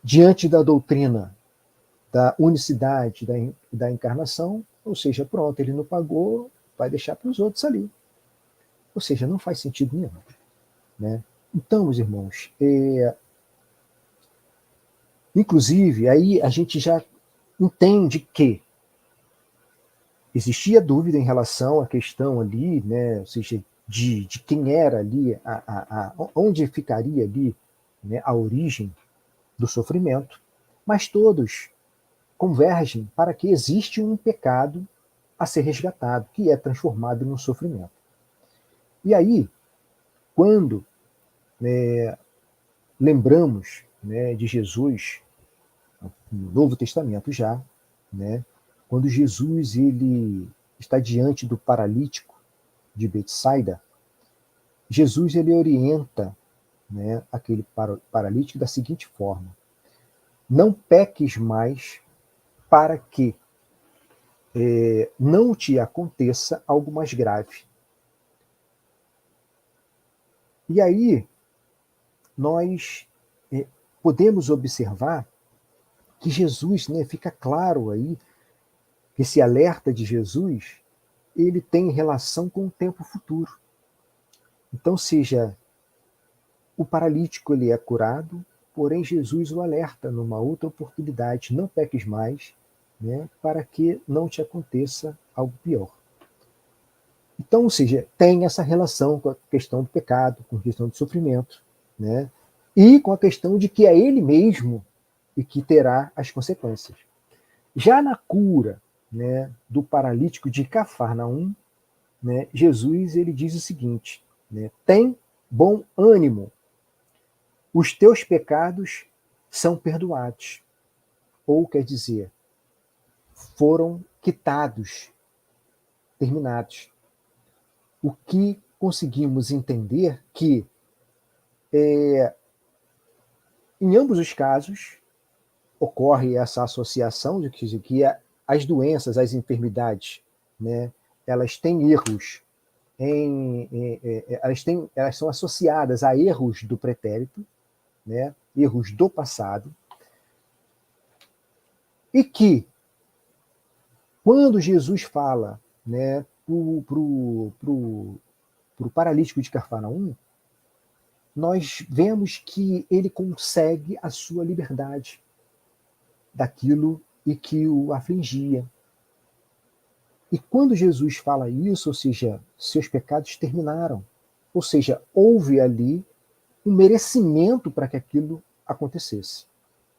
diante da doutrina da unicidade da encarnação, ou seja, pronto, ele não pagou, vai deixar para os outros ali. Ou seja, não faz sentido nenhum. Né? Então, meus irmãos, inclusive, aí a gente já entende que existia dúvida em relação à questão ali, né, ou seja, de quem era ali, onde ficaria ali, né, a origem do sofrimento, mas todos convergem para que existe um pecado a ser resgatado, que é transformado num sofrimento. E aí, quando lembramos, né, de Jesus, no Novo Testamento já, né, quando Jesus ele está diante do paralítico de Betsaida, Jesus ele orienta, né, aquele paralítico da seguinte forma: não peques mais para que não te aconteça algo mais grave. E aí nós podemos observar que Jesus, né, fica claro aí, que esse alerta de Jesus, ele tem relação com o tempo futuro. Então, seja, o paralítico ele é curado, porém Jesus o alerta numa outra oportunidade: não peques mais, né, para que não te aconteça algo pior. Então, ou seja, tem essa relação com a questão do pecado, com a questão do sofrimento, né, e com a questão de que é ele mesmo e que terá as consequências. Já na cura, né, do paralítico de Cafarnaum, né, Jesus ele diz o seguinte, né, tem bom ânimo, os teus pecados são perdoados. Ou quer dizer, foram quitados, terminados. O que conseguimos entender que, em ambos os casos, ocorre essa associação de que as doenças, as enfermidades, né, elas têm erros, elas são associadas a erros do pretérito, né, erros do passado, e que, quando Jesus fala, né, para o paralítico de Cafarnaum, nós vemos que ele consegue a sua liberdade daquilo e que o afligia. E quando Jesus fala isso, ou seja, seus pecados terminaram, ou seja, houve ali um merecimento para que aquilo acontecesse.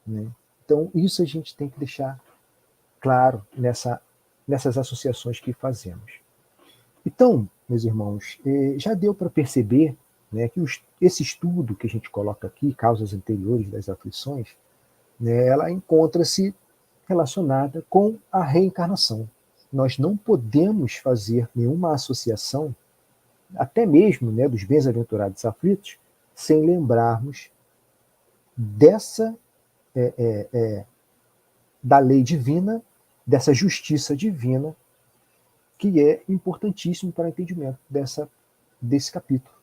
Né? Então, isso a gente tem que deixar claro nessas associações que fazemos. Então, meus irmãos, já deu para perceber, né, que esse estudo que a gente coloca aqui, causas anteriores das aflições, né, ela encontra-se relacionada com a reencarnação. Nós não podemos fazer nenhuma associação, até mesmo, né, dos bem-aventurados aflitos, sem lembrarmos dessa da lei divina, dessa justiça divina, que é importantíssimo para o entendimento desse capítulo.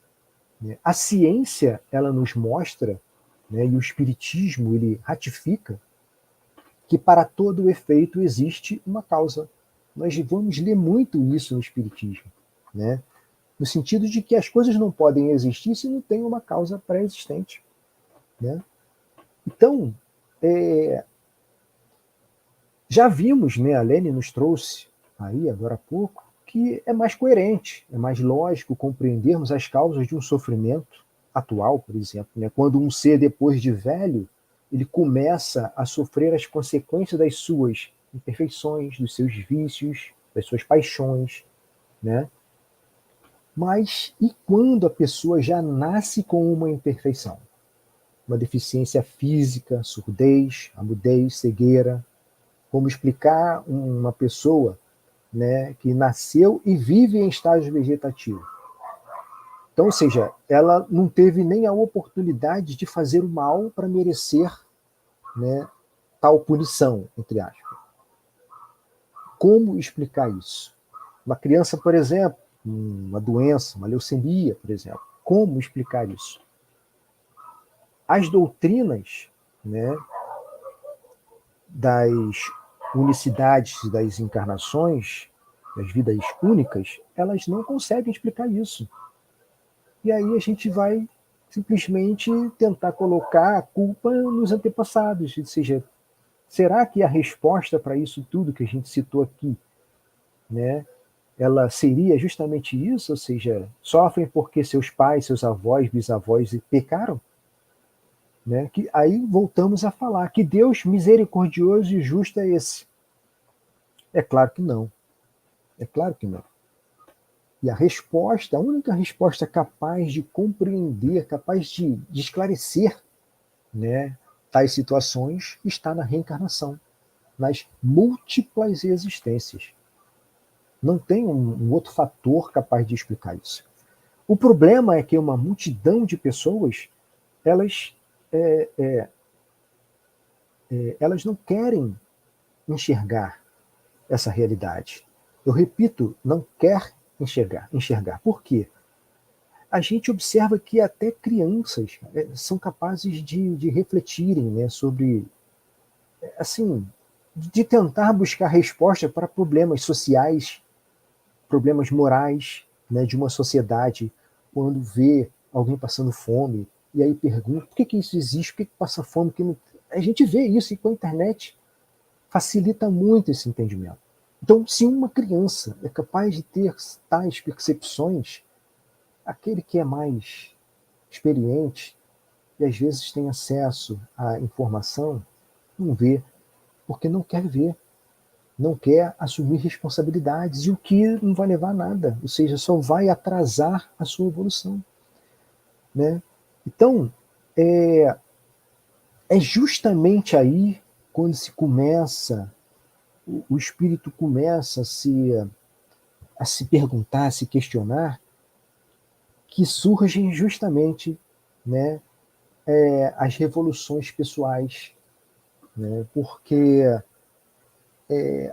A ciência, ela nos mostra, né, e o espiritismo ele ratifica, que para todo efeito existe uma causa. Nós vamos ler muito isso no espiritismo, né? No sentido de que as coisas não podem existir se não tem uma causa pré-existente, né? Então, já vimos, né, a Lene nos trouxe aí agora há pouco, que é mais coerente, é mais lógico compreendermos as causas de um sofrimento atual, por exemplo, né? Quando um ser, depois de velho, ele começa a sofrer as consequências das suas imperfeições, dos seus vícios, das suas paixões, né? Mas e quando a pessoa já nasce com uma imperfeição? Uma deficiência física, surdez, amudez, cegueira. Como explicar uma pessoa, né, que nasceu e vive em estágio vegetativo? Então, ou seja, ela não teve nem a oportunidade de fazer o mal para merecer, né, tal punição, entre aspas. Como explicar isso? Uma criança, por exemplo, uma doença, uma leucemia, por exemplo. Como explicar isso? As doutrinas, né, das unicidades, das encarnações, das vidas únicas, elas não conseguem explicar isso. E aí a gente vai simplesmente tentar colocar a culpa nos antepassados, ou seja, será que a resposta para isso tudo que a gente citou aqui, né, ela seria justamente isso, ou seja, sofrem porque seus pais, seus avós, bisavós pecaram? Né? Que aí voltamos a falar que Deus misericordioso e justo é esse. É claro que não. É claro que não. E a resposta, a única resposta capaz de compreender, capaz de esclarecer, né, tais situações, está na reencarnação, nas múltiplas existências. Não tem um outro fator capaz de explicar isso. O problema é que uma multidão de pessoas, elas, elas não querem enxergar essa realidade. Eu repito, não quer enxergar. Por quê? A gente observa que até crianças são capazes de refletirem, né, sobre, assim, de tentar buscar resposta para problemas sociais, problemas morais, né, de uma sociedade, quando vê alguém passando fome, e aí pergunta, por que isso existe? Por que passa fome? Que não... A gente vê isso, e com a internet facilita muito esse entendimento. Então, se uma criança é capaz de ter tais percepções, aquele que é mais experiente e às vezes tem acesso à informação, não vê, porque não quer ver, não quer assumir responsabilidades, e o que não vai levar a nada, ou seja, só vai atrasar a sua evolução. Né? Então, é justamente aí quando se começa, o espírito começa a se perguntar, a se questionar, que surgem justamente, né, as revoluções pessoais, né, porque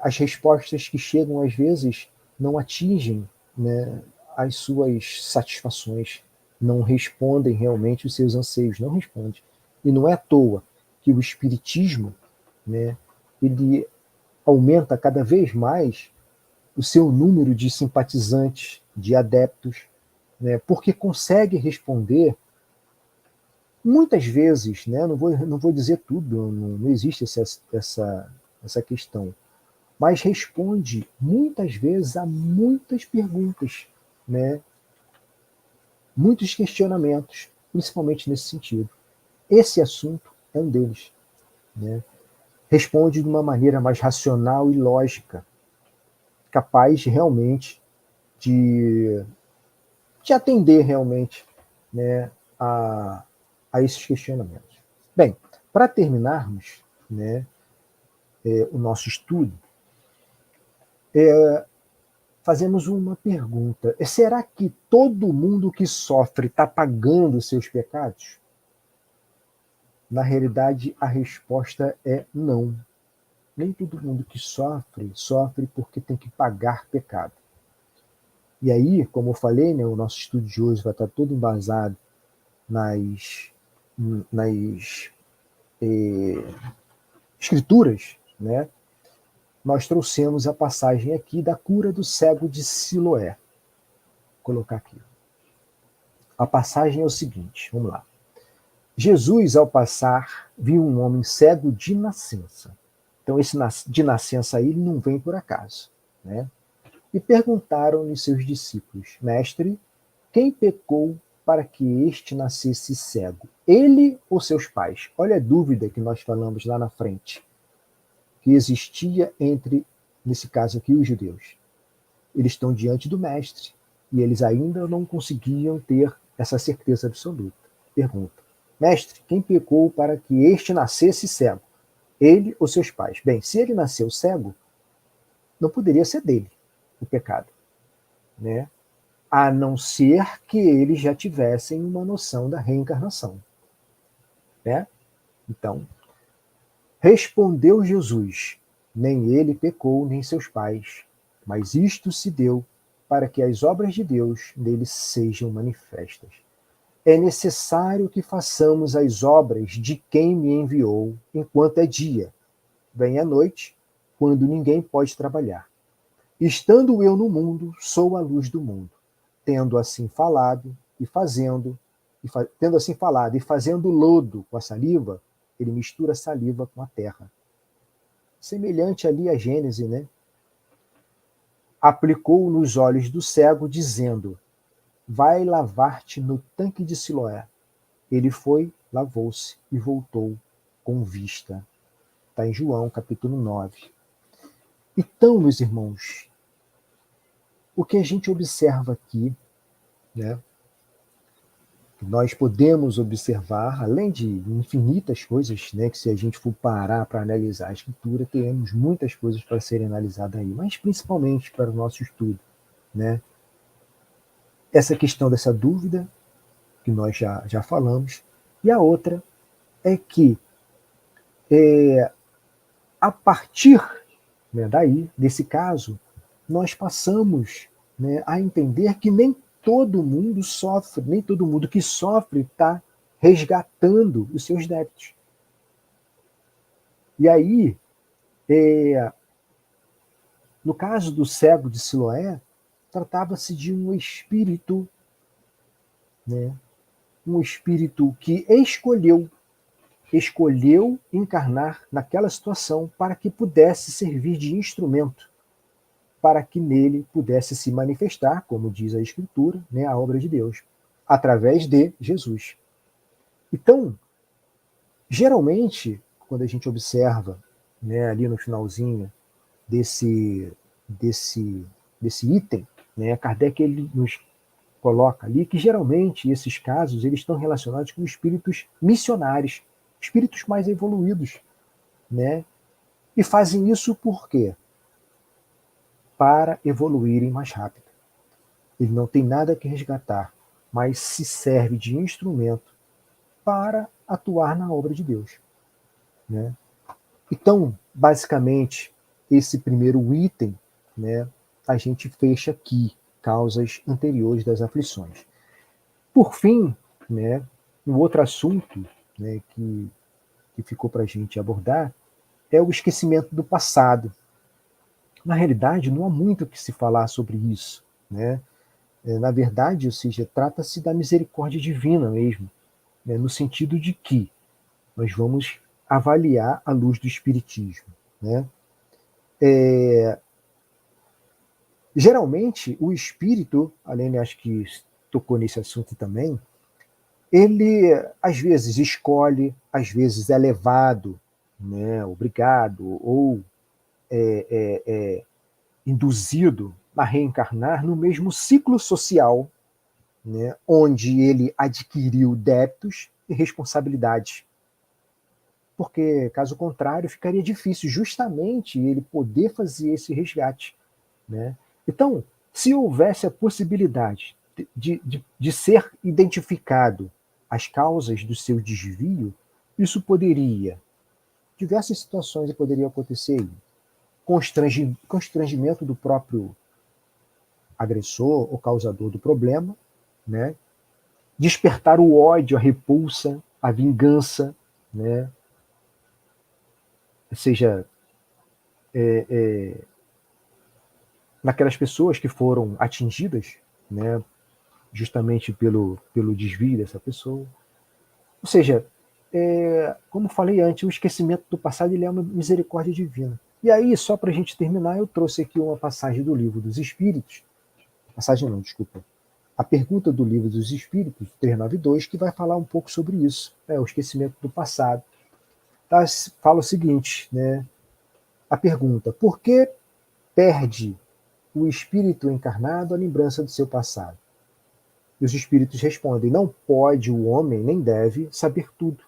as respostas que chegam às vezes não atingem, né, as suas satisfações, não respondem realmente os seus anseios, não respondem. E não é à toa que o espiritismo, né, ele aumenta cada vez mais o seu número de simpatizantes, de adeptos, né, porque consegue responder muitas vezes, né, não vou dizer tudo, não existe essa questão, mas responde muitas vezes a muitas perguntas, né, muitos questionamentos, principalmente nesse sentido. Esse assunto é um deles. Né? Responde de uma maneira mais racional e lógica, capaz realmente de, de atender realmente, né, a esses questionamentos. Bem, para terminarmos, né, o nosso estudo, fazemos uma pergunta. Será que todo mundo que sofre está pagando seus pecados? Na realidade, a resposta é não. Nem todo mundo que sofre, sofre porque tem que pagar pecado. E aí, como eu falei, né, o nosso estudo de hoje vai estar todo embasado nas escrituras, né? Nós trouxemos a passagem aqui da cura do cego de Siloé. Vou colocar aqui. A passagem é o seguinte, vamos lá. Jesus, ao passar, viu um homem cego de nascença. Então, esse de nascença aí ele não vem por acaso. Né? E perguntaram-lhe seus discípulos, Mestre, quem pecou para que este nascesse cego? Ele ou seus pais? Olha a dúvida que nós falamos lá na frente, que existia entre, nesse caso aqui, os judeus. Eles estão diante do Mestre e eles ainda não conseguiam ter essa certeza absoluta. Pergunta, Mestre, quem pecou para que este nascesse cego? Ele ou seus pais? Bem, se ele nasceu cego, não poderia ser dele o pecado, né? a não ser que eles já tivessem uma noção da reencarnação. Né? Então, respondeu Jesus: nem ele pecou, nem seus pais, mas isto se deu para que as obras de Deus nele sejam manifestas. É necessário que façamos as obras de quem me enviou enquanto é dia. Vem a noite, quando ninguém pode trabalhar. Estando eu no mundo, sou a luz do mundo. Tendo assim falado e fazendo lodo com a saliva, ele mistura a saliva com a terra. Semelhante ali a Gênese, né? Aplicou nos olhos do cego, dizendo: vai lavar-te no tanque de Siloé. Ele foi, lavou-se e voltou com vista. Está em João, capítulo 9. Então, meus irmãos, o que a gente observa aqui, né? Nós podemos observar, além de infinitas coisas, né, que se a gente for parar para analisar a escritura, teremos muitas coisas para serem analisadas aí, mas principalmente para o nosso estudo, né? Essa questão dessa dúvida, que nós já falamos, e a outra é que, a partir, né, daí, desse caso, nós passamos, né, a entender que nem todo mundo sofre, nem todo mundo que sofre está resgatando os seus débitos. E aí, no caso do cego de Siloé, tratava-se de um espírito, né, um espírito que escolheu encarnar naquela situação para que pudesse servir de instrumento, para que nele pudesse se manifestar, como diz a Escritura, né, a obra de Deus, através de Jesus. Então, geralmente, quando a gente observa, né, ali no finalzinho desse item, né, Kardec ele nos coloca ali que geralmente esses casos eles estão relacionados com espíritos missionários, espíritos mais evoluídos, né? E fazem isso por quê? Para evoluírem mais rápido. Ele não tem nada que resgatar, mas se serve de instrumento para atuar na obra de Deus, né? Então, basicamente, esse primeiro item, né, a gente fecha aqui, causas anteriores das aflições. Por fim, né, um outro assunto, né, que ficou para a gente abordar é o esquecimento do passado. Na realidade, não há muito o que se falar sobre isso, né? Na verdade, ou seja, trata-se da misericórdia divina mesmo, né, no sentido de que nós vamos avaliar à luz do Espiritismo, né? Geralmente, o espírito, além, acho que tocou nesse assunto também, ele às vezes escolhe, às vezes é levado, né, obrigado ou induzido a reencarnar no mesmo ciclo social, né, onde ele adquiriu débitos e responsabilidades. Porque, caso contrário, ficaria difícil justamente ele poder fazer esse resgate, né? Então, se houvesse a possibilidade de ser identificado as causas do seu desvio, isso poderia, diversas situações poderiam acontecer. Constrangimento do próprio agressor ou causador do problema, né? Despertar o ódio, a repulsa, a vingança, né? Ou seja, naquelas pessoas que foram atingidas, né, justamente pelo desvio dessa pessoa. Ou seja, como falei antes, o esquecimento do passado ele é uma misericórdia divina. E aí, só para a gente terminar, eu trouxe aqui uma passagem do Livro dos Espíritos, a pergunta do Livro dos Espíritos, 392, que vai falar um pouco sobre isso, o esquecimento do passado. Tá? Fala o seguinte, né, a pergunta: por que perde o espírito encarnado a lembrança do seu passado? E os espíritos respondem: não pode o homem, nem deve, saber tudo.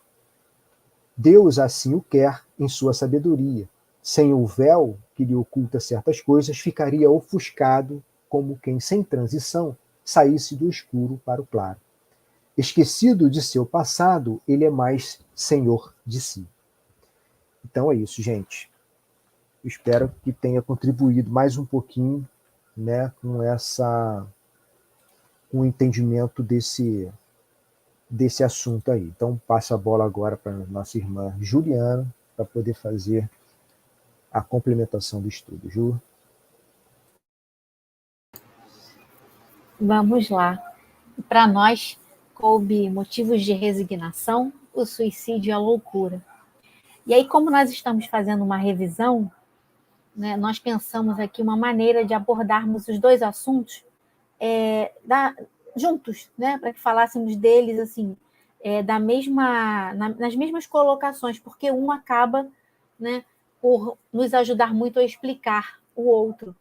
Deus assim o quer em sua sabedoria. Sem o véu que lhe oculta certas coisas, ficaria ofuscado como quem, sem transição, saísse do escuro para o claro. Esquecido de seu passado, ele é mais senhor de si. Então é isso, gente. Eu espero que tenha contribuído mais um pouquinho, né, com o entendimento desse assunto aí. Então passo a bola agora para nossa irmã Juliana, para poder fazer a complementação do estudo. Ju? Vamos lá. Para nós, coube motivos de resignação, o suicídio e a loucura. E aí, como nós estamos fazendo uma revisão, né, nós pensamos aqui uma maneira de abordarmos os dois assuntos juntos, né, para que falássemos deles assim, nas mesmas colocações, porque um acaba, né, por nos ajudar muito a explicar o outro.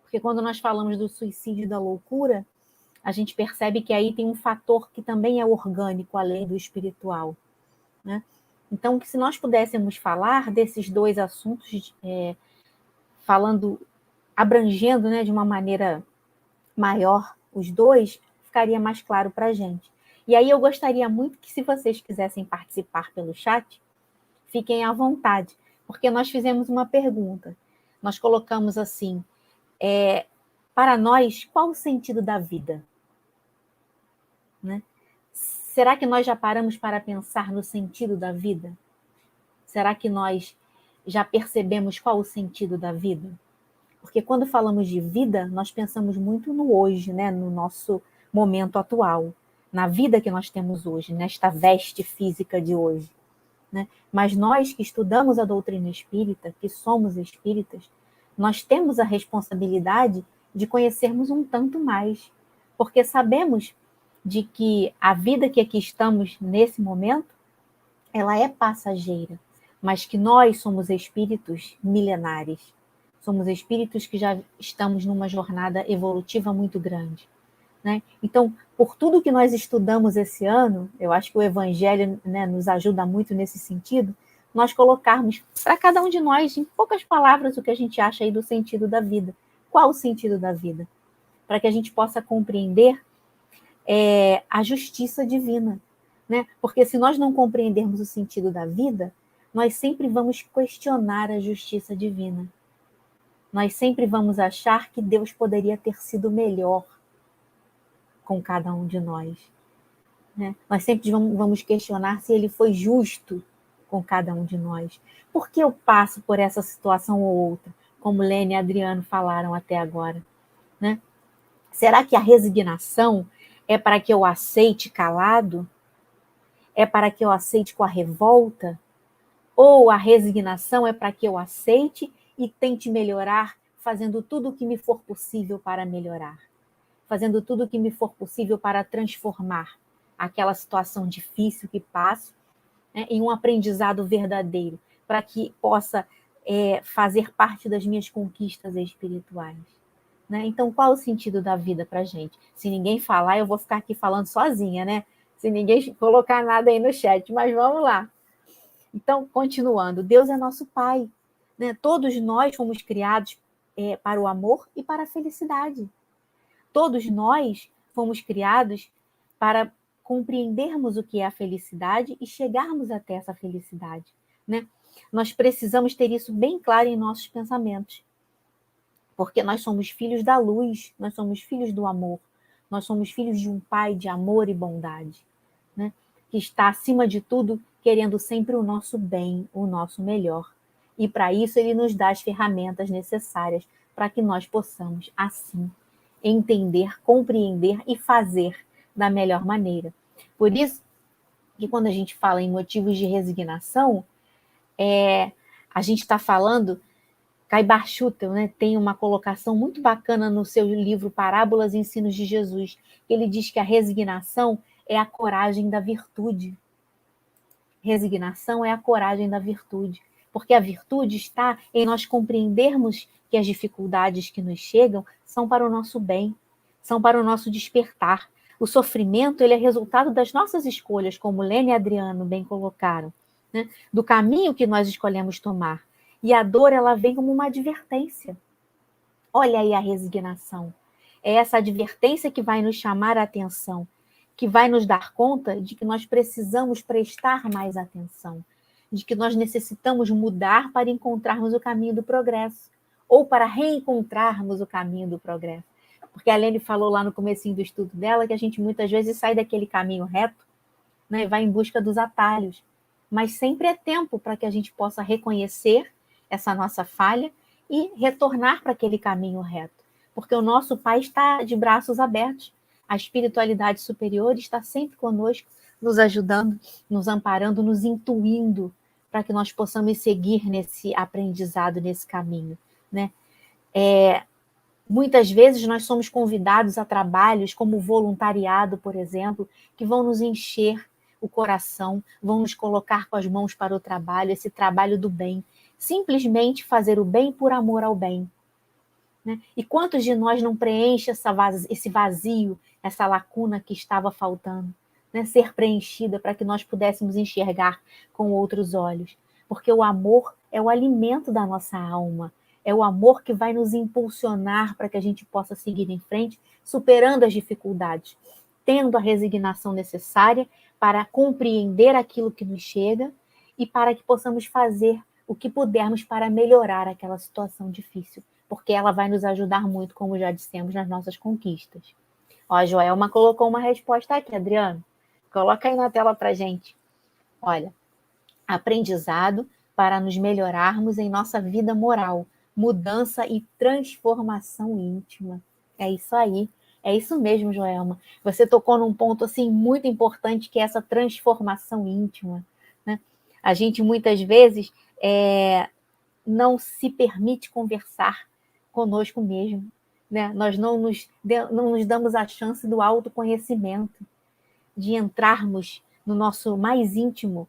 Porque quando nós falamos do suicídio e da loucura, a gente percebe que aí tem um fator que também é orgânico, além do espiritual, né? Então, se nós pudéssemos falar desses dois assuntos, falando, abrangendo, né, de uma maneira maior os dois, ficaria mais claro para a gente. E aí eu gostaria muito que, se vocês quisessem participar pelo chat, fiquem à vontade, porque nós fizemos uma pergunta. Nós colocamos assim, para nós, qual o sentido da vida? Né? Será que nós já paramos para pensar no sentido da vida? Será que nós já percebemos qual o sentido da vida? Porque quando falamos de vida, nós pensamos muito no hoje, né? No nosso momento atual, na vida que nós temos hoje, nesta veste física de hoje. Né? Mas nós que estudamos a doutrina espírita, que somos espíritas, nós temos a responsabilidade de conhecermos um tanto mais, porque sabemos de que a vida que aqui estamos nesse momento, ela é passageira, mas que nós somos espíritos milenares, somos espíritos que já estamos numa jornada evolutiva muito grande. Né? Então, por tudo que nós estudamos esse ano, eu acho que o Evangelho, né, nos ajuda muito nesse sentido, nós colocarmos para cada um de nós, em poucas palavras, o que a gente acha aí do sentido da vida. Qual o sentido da vida? Para que a gente possa compreender a justiça divina. Né? Porque se nós não compreendermos o sentido da vida, nós sempre vamos questionar a justiça divina. Nós sempre vamos achar que Deus poderia ter sido melhor com cada um de nós. Né? Nós sempre vamos questionar se ele foi justo com cada um de nós. Por que eu passo por essa situação ou outra? Como Lene e Adriano falaram até agora. Né? Será que a resignação é para que eu aceite calado? É para que eu aceite com a revolta? Ou a resignação é para que eu aceite e tente melhorar, fazendo tudo o que me for possível para melhorar? Fazendo tudo o que me for possível para transformar aquela situação difícil que passo, né, em um aprendizado verdadeiro, para que possa fazer parte das minhas conquistas espirituais. Né? Então, qual o sentido da vida para a gente? Se ninguém falar, eu vou ficar aqui falando sozinha, né? Se ninguém colocar nada aí no chat, mas vamos lá. Então, continuando, Deus é nosso Pai. Né? Todos nós fomos criados para o amor e para a felicidade. Todos nós fomos criados para compreendermos o que é a felicidade e chegarmos até essa felicidade. Né? Nós precisamos ter isso bem claro em nossos pensamentos. Porque nós somos filhos da luz, nós somos filhos do amor, nós somos filhos de um Pai de amor e bondade, né? Que está, acima de tudo, querendo sempre o nosso bem, o nosso melhor. E para isso ele nos dá as ferramentas necessárias para que nós possamos, assim, entender, compreender e fazer da melhor maneira. Por isso que quando a gente fala em motivos de resignação, a gente está falando... Caibar Schutel, né, tem uma colocação muito bacana no seu livro Parábolas e Ensinos de Jesus. Ele diz que a resignação é a coragem da virtude. Resignação é a coragem da virtude. Porque a virtude está em nós compreendermos que as dificuldades que nos chegam são para o nosso bem, são para o nosso despertar. O sofrimento ele é resultado das nossas escolhas, como Lene e Adriano bem colocaram, né, do caminho que nós escolhemos tomar. E a dor, ela vem como uma advertência. Olha aí a resignação. é essa advertência que vai nos chamar a atenção, que vai nos dar conta de que nós precisamos prestar mais atenção, de que nós necessitamos mudar para encontrarmos o caminho do progresso, ou para reencontrarmos o caminho do progresso. Porque a Lene falou lá no comecinho do estudo dela que a gente muitas vezes sai daquele caminho reto, né, e vai em busca dos atalhos. Mas sempre é tempo para que a gente possa reconhecer essa nossa falha e retornar para aquele caminho reto. Porque o nosso Pai está de braços abertos. A espiritualidade superior está sempre conosco, nos ajudando, nos amparando, nos intuindo para que nós possamos seguir nesse aprendizado, nesse caminho, né? Muitas vezes nós somos convidados a trabalhos como voluntariado, por exemplo, que vão nos encher o coração, vão nos colocar com as mãos para o trabalho, esse trabalho do bem. Simplesmente fazer o bem por amor ao bem, né? E quantos de nós não preenche esse vazio, essa lacuna que estava faltando, né? Ser preenchida para que nós pudéssemos enxergar com outros olhos. Porque o amor é o alimento da nossa alma, é o amor que vai nos impulsionar para que a gente possa seguir em frente, superando as dificuldades, tendo a resignação necessária para compreender aquilo que nos chega e para que possamos fazer o que pudermos para melhorar aquela situação difícil, porque ela vai nos ajudar muito, como já dissemos, nas nossas conquistas. Ó, a Joelma colocou uma resposta aqui, Adriano. Coloca aí na tela para a gente. Olha, aprendizado para nos melhorarmos em nossa vida moral, mudança e transformação íntima. É isso aí. É isso mesmo, Joelma. Você tocou num ponto assim muito importante, que é essa transformação íntima, né? A gente muitas vezes não se permite conversar conosco mesmo, né? Nós não nos damos a chance do autoconhecimento, de entrarmos no nosso mais íntimo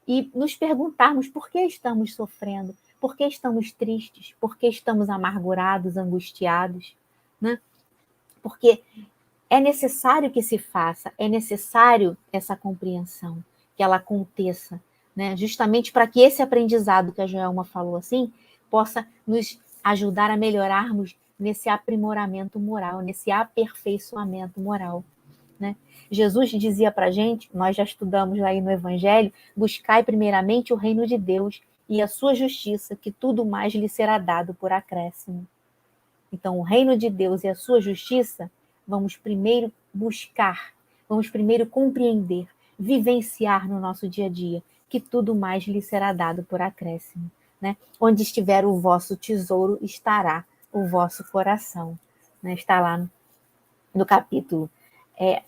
e nos perguntarmos por que estamos sofrendo, por que estamos tristes, por que estamos amargurados, angustiados, né? Porque é necessário que se faça, é necessário essa compreensão, que ela aconteça, né? Justamente para que esse aprendizado que a Joelma falou assim, possa nos ajudar a melhorarmos nesse aprimoramento moral, nesse aperfeiçoamento moral, né? Jesus dizia para a gente, nós já estudamos aí no Evangelho, buscai primeiramente o reino de Deus e a sua justiça, que tudo mais lhe será dado por acréscimo. Então, o reino de Deus e a sua justiça, vamos primeiro buscar, vamos primeiro compreender, vivenciar no nosso dia a dia, que tudo mais lhe será dado por acréscimo, né? Onde estiver o vosso tesouro, estará o vosso coração, né? Está lá no capítulo.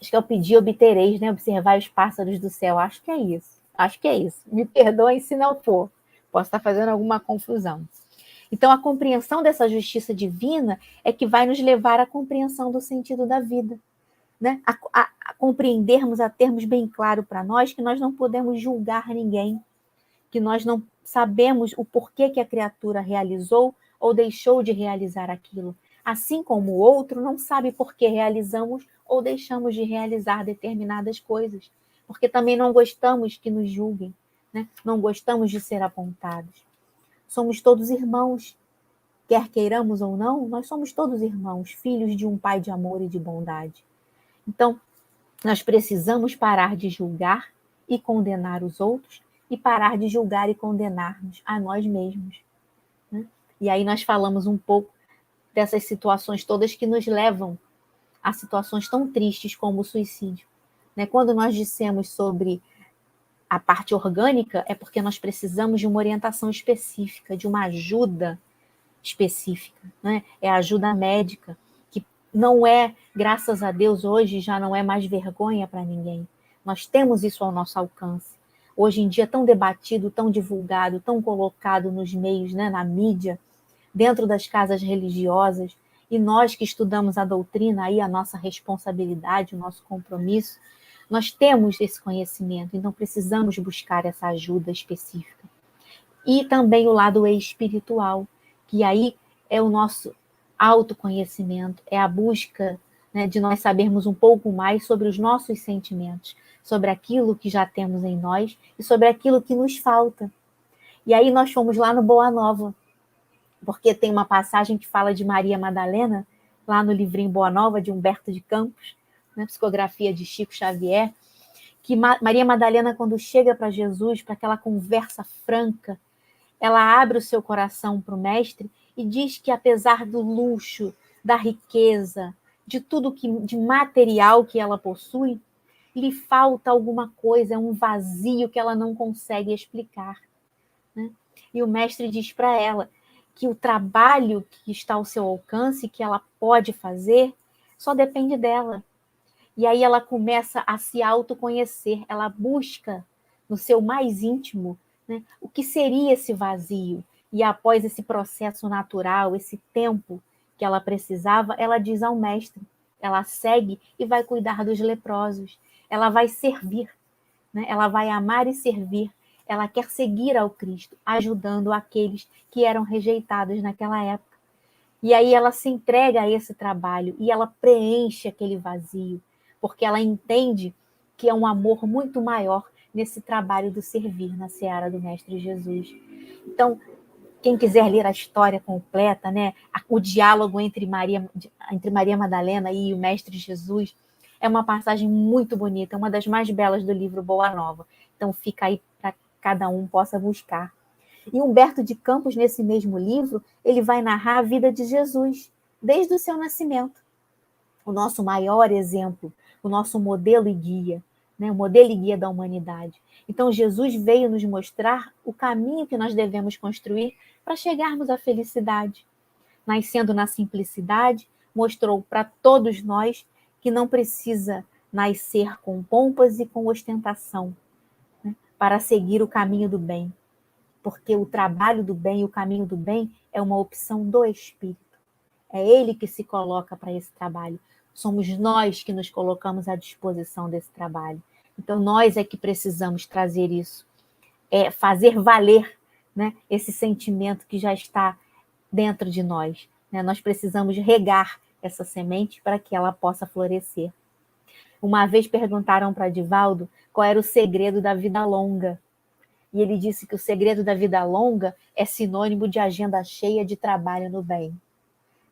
Acho que é o pedir, obtereis, né? Observar os pássaros do céu. Acho que é isso. Me perdoem se não for. Posso estar fazendo alguma confusão. Então, a compreensão dessa justiça divina é que vai nos levar à compreensão do sentido da vida, né? A compreendermos, a termos bem claro para nós que nós não podemos julgar ninguém, que nós não sabemos o porquê que a criatura realizou ou deixou de realizar aquilo, assim como o outro não sabe por que realizamos ou deixamos de realizar determinadas coisas, porque também não gostamos que nos julguem, né? Não gostamos de ser apontados. Somos todos irmãos, quer queiramos ou não, nós somos todos irmãos, filhos de um Pai de amor e de bondade. Então, nós precisamos parar de julgar e condenar os outros e parar de julgar e condenar-nos a nós mesmos, né? E aí nós falamos um pouco dessas situações todas que nos levam a situações tão tristes como o suicídio, né? Quando nós dissemos sobre a parte orgânica, é porque nós precisamos de uma orientação específica, de uma ajuda específica, né? É a ajuda médica, que não é, graças a Deus, hoje já não é mais vergonha para ninguém. Nós temos isso ao nosso alcance. Hoje em dia, tão debatido, tão divulgado, tão colocado nos meios, né, na mídia, dentro das casas religiosas, e nós que estudamos a doutrina, aí a nossa responsabilidade, o nosso compromisso, nós temos esse conhecimento, então precisamos buscar essa ajuda específica. E também o lado espiritual, que aí é o nosso autoconhecimento, é a busca, né, de nós sabermos um pouco mais sobre os nossos sentimentos, sobre aquilo que já temos em nós e sobre aquilo que nos falta. E aí nós fomos lá no Boa Nova, porque tem uma passagem que fala de Maria Madalena, lá no livrinho Boa Nova, de Humberto de Campos, né, psicografia de Chico Xavier, que Maria Madalena, quando chega para Jesus, para aquela conversa franca, ela abre o seu coração para o mestre e diz que, apesar do luxo, da riqueza, de tudo de material que ela possui, lhe falta alguma coisa, é um vazio que ela não consegue explicar, né? E o mestre diz para ela que o trabalho que está ao seu alcance, que ela pode fazer, só depende dela. E aí ela começa a se autoconhecer, ela busca no seu mais íntimo, né, o que seria esse vazio. E após esse processo natural, esse tempo que ela precisava, ela diz ao mestre, ela segue e vai cuidar dos leprosos, ela vai servir, né, ela vai amar e servir, ela quer seguir ao Cristo, ajudando aqueles que eram rejeitados naquela época. E aí ela se entrega a esse trabalho e ela preenche aquele vazio, porque ela entende que é um amor muito maior nesse trabalho do servir na seara do Mestre Jesus. Então, quem quiser ler a história completa, né, o diálogo entre Maria Madalena e o Mestre Jesus, é uma passagem muito bonita, uma das mais belas do livro Boa Nova. Então, fica aí para cada um possa buscar. E Humberto de Campos, nesse mesmo livro, ele vai narrar a vida de Jesus, desde o seu nascimento. O nosso maior exemplo, o nosso modelo e guia, né? O modelo e guia da humanidade. Então, Jesus veio nos mostrar o caminho que nós devemos construir para chegarmos à felicidade. Nascendo na simplicidade, mostrou para todos nós que não precisa nascer com pompas e com ostentação, né? Para seguir o caminho do bem. Porque o trabalho do bem, o caminho do bem, é uma opção do Espírito. É ele que se coloca para esse trabalho. Somos nós que nos colocamos à disposição desse trabalho. Então, nós é que precisamos trazer isso, fazer valer, né, esse sentimento que já está dentro de nós, né? Nós precisamos regar essa semente para que ela possa florescer. Uma vez perguntaram para Divaldo qual era o segredo da vida longa. E ele disse que o segredo da vida longa é sinônimo de agenda cheia de trabalho no bem.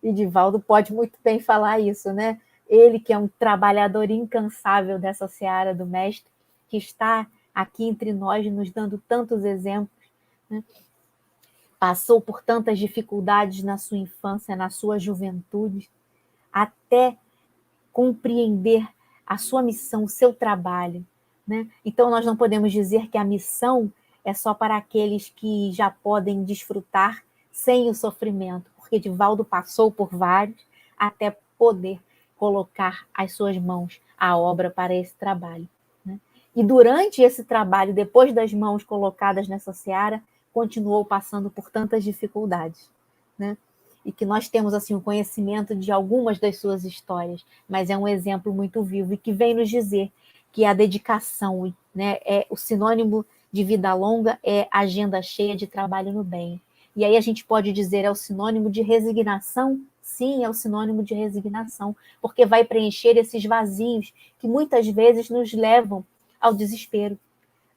E Divaldo pode muito bem falar isso, né? Ele que é um trabalhador incansável dessa seara do Mestre, que está aqui entre nós, nos dando tantos exemplos, né? Passou por tantas dificuldades na sua infância, na sua juventude, até compreender a sua missão, o seu trabalho, né? Então, nós não podemos dizer que a missão é só para aqueles que já podem desfrutar sem o sofrimento, porque Divaldo passou por vários até poder colocar as suas mãos à obra para esse trabalho, né? E durante esse trabalho, depois das mãos colocadas nessa seara, continuou passando por tantas dificuldades, né? E que nós temos assim o conhecimento de algumas das suas histórias, mas é um exemplo muito vivo e que vem nos dizer que a dedicação, né, é o sinônimo de vida longa, é agenda cheia de trabalho no bem. E aí a gente pode dizer, é o sinônimo de resignação? Sim, é o sinônimo de resignação, porque vai preencher esses vazios que muitas vezes nos levam ao desespero,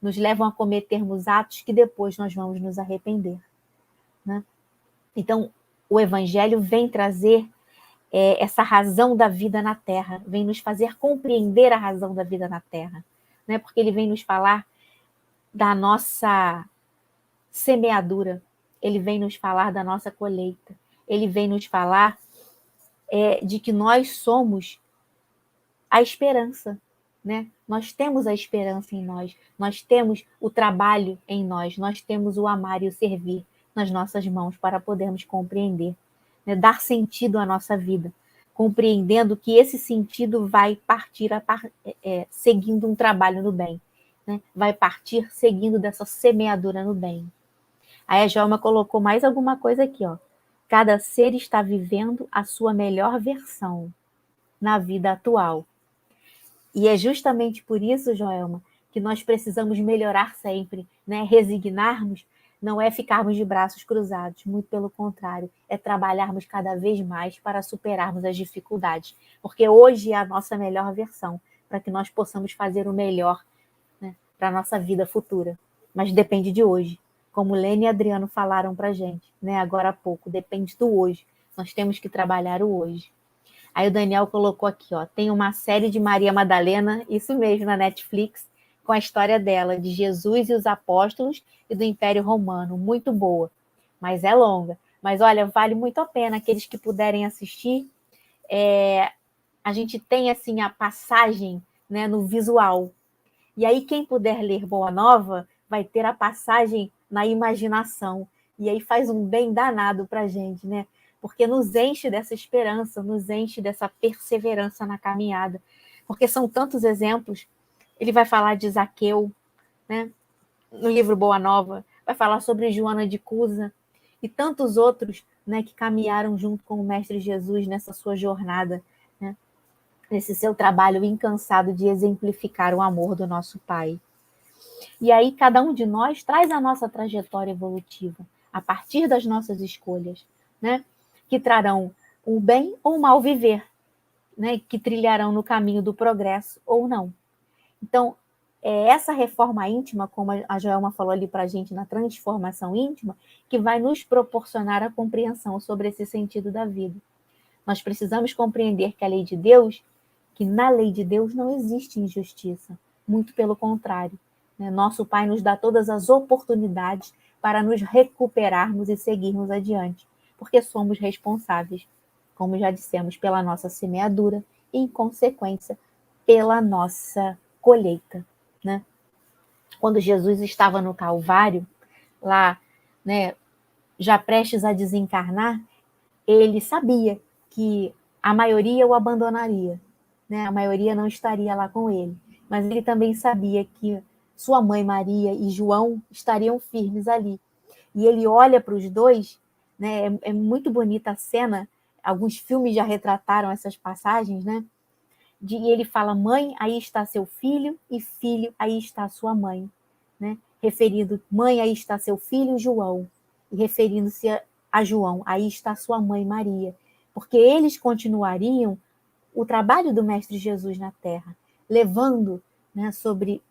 nos levam a cometermos atos que depois nós vamos nos arrepender, né? Então, o Evangelho vem trazer essa razão da vida na Terra, vem nos fazer compreender a razão da vida na Terra, né? Porque ele vem nos falar da nossa semeadura, ele vem nos falar da nossa colheita, ele vem nos falar de que nós somos a esperança, né? Nós temos a esperança em nós temos o trabalho em nós temos o amar e o servir nas nossas mãos para podermos compreender, né? Dar sentido à nossa vida, compreendendo que esse sentido vai partir seguindo um trabalho no bem, né? Vai partir seguindo dessa semeadura no bem. Aí a Joelma colocou mais alguma coisa aqui, ó. Cada ser está vivendo a sua melhor versão na vida atual. E é justamente por isso, Joelma, que nós precisamos melhorar sempre, né? Resignarmos não é ficarmos de braços cruzados, muito pelo contrário, é trabalharmos cada vez mais para superarmos as dificuldades, porque hoje é a nossa melhor versão, para que nós possamos fazer o melhor, né, para a nossa vida futura. Mas depende de hoje, como Lene e Adriano falaram para a gente, né, agora há pouco, depende do hoje. Nós temos que trabalhar o hoje. Aí o Daniel colocou aqui, ó, tem uma série de Maria Madalena, isso mesmo, na Netflix, com a história dela, de Jesus e os apóstolos e do Império Romano, muito boa, mas é longa. Mas olha, vale muito a pena, aqueles que puderem assistir. A gente tem assim a passagem, né, no visual. E aí quem puder ler Boa Nova vai ter a passagem na imaginação. E aí faz um bem danado para a gente, né? Porque nos enche dessa esperança, nos enche dessa perseverança na caminhada. Porque são tantos exemplos. Ele vai falar de Zaqueu, né? No livro Boa Nova, vai falar sobre Joana de Cusa e tantos outros, né, que caminharam junto com o Mestre Jesus nessa sua jornada, né? Nesse seu trabalho incansado de exemplificar o amor do nosso Pai. E aí cada um de nós traz a nossa trajetória evolutiva, a partir das nossas escolhas, né? Que trarão o bem ou o mal viver, né? Que trilharão no caminho do progresso ou não. Então, essa reforma íntima, como a Joelma falou ali para a gente na transformação íntima, que vai nos proporcionar a compreensão sobre esse sentido da vida. Nós precisamos compreender que a lei de Deus, que na lei de Deus não existe injustiça, muito pelo contrário. Né? Nosso Pai nos dá todas as oportunidades para nos recuperarmos e seguirmos adiante, porque somos responsáveis, como já dissemos, pela nossa semeadura e, em consequência, pela nossa colheita, né? Quando Jesus estava no Calvário, lá, né, já prestes a desencarnar, ele sabia que a maioria o abandonaria, né? A maioria não estaria lá com ele, mas ele também sabia que sua mãe Maria e João estariam firmes ali. E ele olha para os dois, né? É muito bonita a cena, alguns filmes já retrataram essas passagens, né? E ele fala, mãe, aí está seu filho, e filho, aí está sua mãe, né? Referindo, mãe, aí está seu filho, João, e referindo-se a João, aí está sua mãe, Maria, porque eles continuariam o trabalho do Mestre Jesus na Terra, levando, né, sobre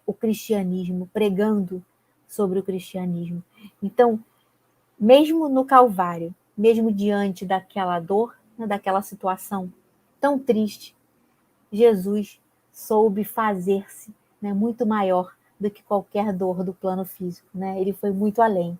o cristianismo, pregando sobre o cristianismo. Então, mesmo no Calvário, mesmo diante daquela dor, né, daquela situação tão triste, Jesus soube fazer-se, né, muito maior do que qualquer dor do plano físico, né? Ele foi muito além.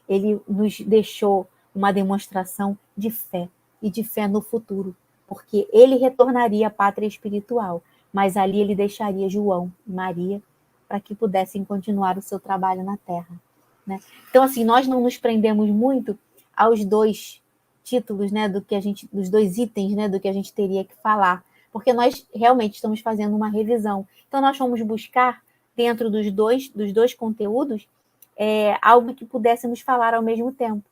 Ele nos deixou uma demonstração de fé e de fé no futuro, porque ele retornaria à pátria espiritual, mas ali ele deixaria João e Maria para que pudessem continuar o seu trabalho na Terra, né? Então, assim, nós não nos prendemos muito aos dois títulos, né, dos dois itens, né, do que a gente teria que falar, porque nós realmente estamos fazendo uma revisão. Então, nós vamos buscar, dentro dos dois conteúdos, algo que pudéssemos falar ao mesmo tempo,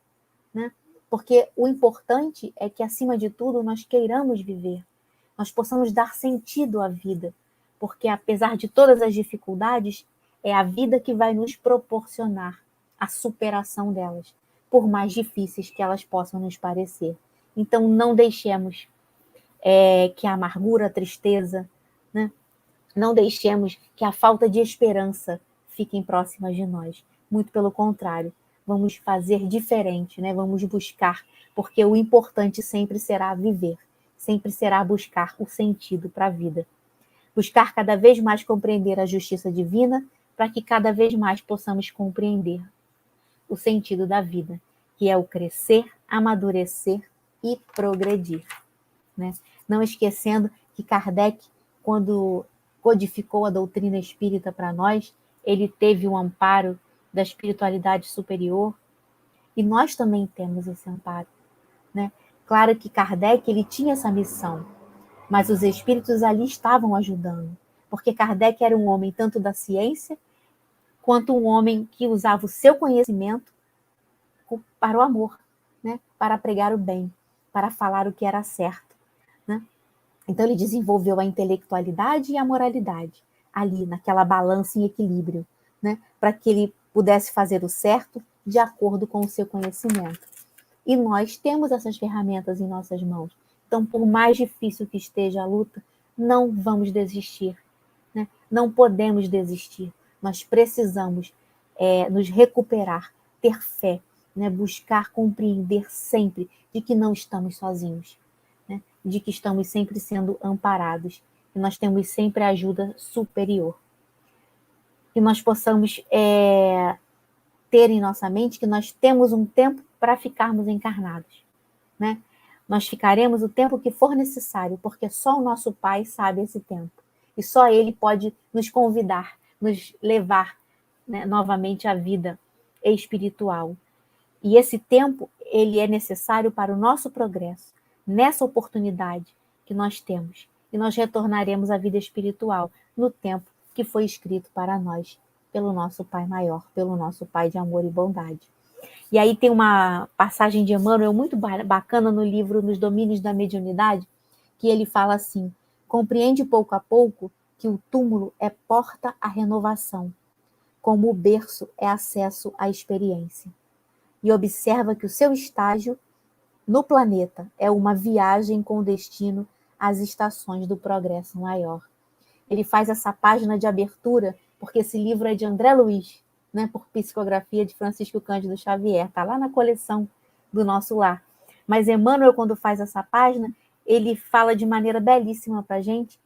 né? Porque o importante é que, acima de tudo, nós queiramos viver, nós possamos dar sentido à vida, porque, apesar de todas as dificuldades, é a vida que vai nos proporcionar a superação delas, por mais difíceis que elas possam nos parecer. Então, não deixemos que a amargura, a tristeza, né? Não deixemos que a falta de esperança fiquem próximas de nós. Muito pelo contrário, vamos fazer diferente, né? Vamos buscar, porque o importante sempre será viver, sempre será buscar o sentido para a vida. Buscar cada vez mais compreender a justiça divina, para que cada vez mais possamos compreender o sentido da vida, que é o crescer, amadurecer e progredir, né? Não esquecendo que Kardec, quando codificou a doutrina espírita para nós, ele teve o amparo da espiritualidade superior, e nós também temos esse amparo, né? Claro que Kardec ele tinha essa missão, mas os espíritos ali estavam ajudando, porque Kardec era um homem tanto da ciência, quanto um homem que usava o seu conhecimento para o amor, né? Para pregar o bem, para falar o que era certo, né? Então ele desenvolveu a intelectualidade e a moralidade ali, naquela balança em equilíbrio, né? Para que ele pudesse fazer o certo de acordo com o seu conhecimento. E nós temos essas ferramentas em nossas mãos. Então, por mais difícil que esteja a luta, não vamos desistir, né? Não podemos desistir. Nós precisamos nos recuperar, ter fé, né? Buscar compreender sempre de que não estamos sozinhos, né? de que estamos sempre sendo amparados, que nós temos sempre ajuda superior. Que nós possamos ter em nossa mente que nós temos um tempo para ficarmos encarnados, né? Nós ficaremos o tempo que for necessário, porque só o nosso Pai sabe esse tempo. E só Ele pode nos convidar, nos levar, né, novamente à vida espiritual. E esse tempo, ele é necessário para o nosso progresso. Nessa oportunidade que nós temos. E nós retornaremos à vida espiritual no tempo que foi escrito para nós, pelo nosso Pai maior, pelo nosso Pai de amor e bondade. E aí tem uma passagem de Emmanuel muito bacana no livro Nos Domínios da Mediunidade, que ele fala assim: compreende pouco a pouco que o túmulo é porta à renovação, como o berço é acesso à experiência. E observa que o seu estágio no planeta é uma viagem com destino às estações do progresso maior. Ele faz essa página de abertura, porque esse livro é de André Luiz, né, por psicografia de Francisco Cândido Xavier, está lá na coleção do Nosso Lar. Mas Emmanuel, quando faz essa página, ele fala de maneira belíssima para a gente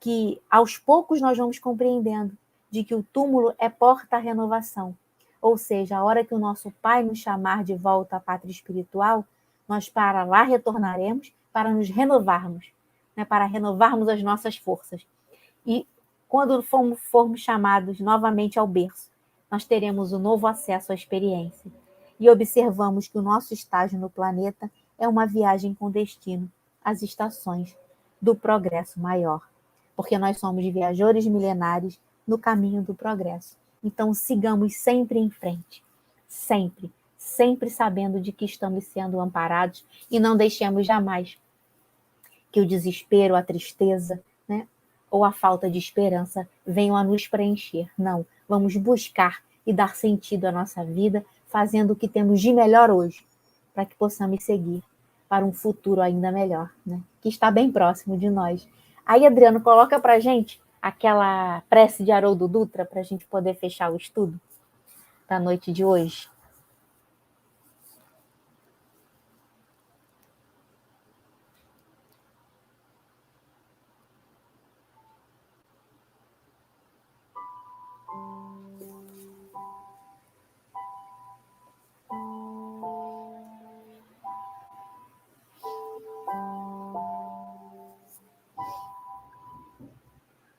que aos poucos nós vamos compreendendo de que o túmulo é porta à renovação. Ou seja, a hora que o nosso Pai nos chamar de volta à pátria espiritual, nós para lá retornaremos para nos renovarmos, né, para renovarmos as nossas forças. E quando formos chamados novamente ao berço, nós teremos um novo acesso à experiência. E observamos que o nosso estágio no planeta é uma viagem com destino às estações do progresso maior. Porque nós somos viajores milenares no caminho do progresso. Então, sigamos sempre em frente. Sempre, sempre sabendo de que estamos sendo amparados e não deixemos jamais que o desespero, a tristeza, né, ou a falta de esperança venham a nos preencher. Não, vamos buscar e dar sentido à nossa vida, fazendo o que temos de melhor hoje, para que possamos seguir para um futuro ainda melhor, né, que está bem próximo de nós. Aí, Adriano, coloca para a gente aquela prece de Haroldo Dutra para a gente poder fechar o estudo da noite de hoje.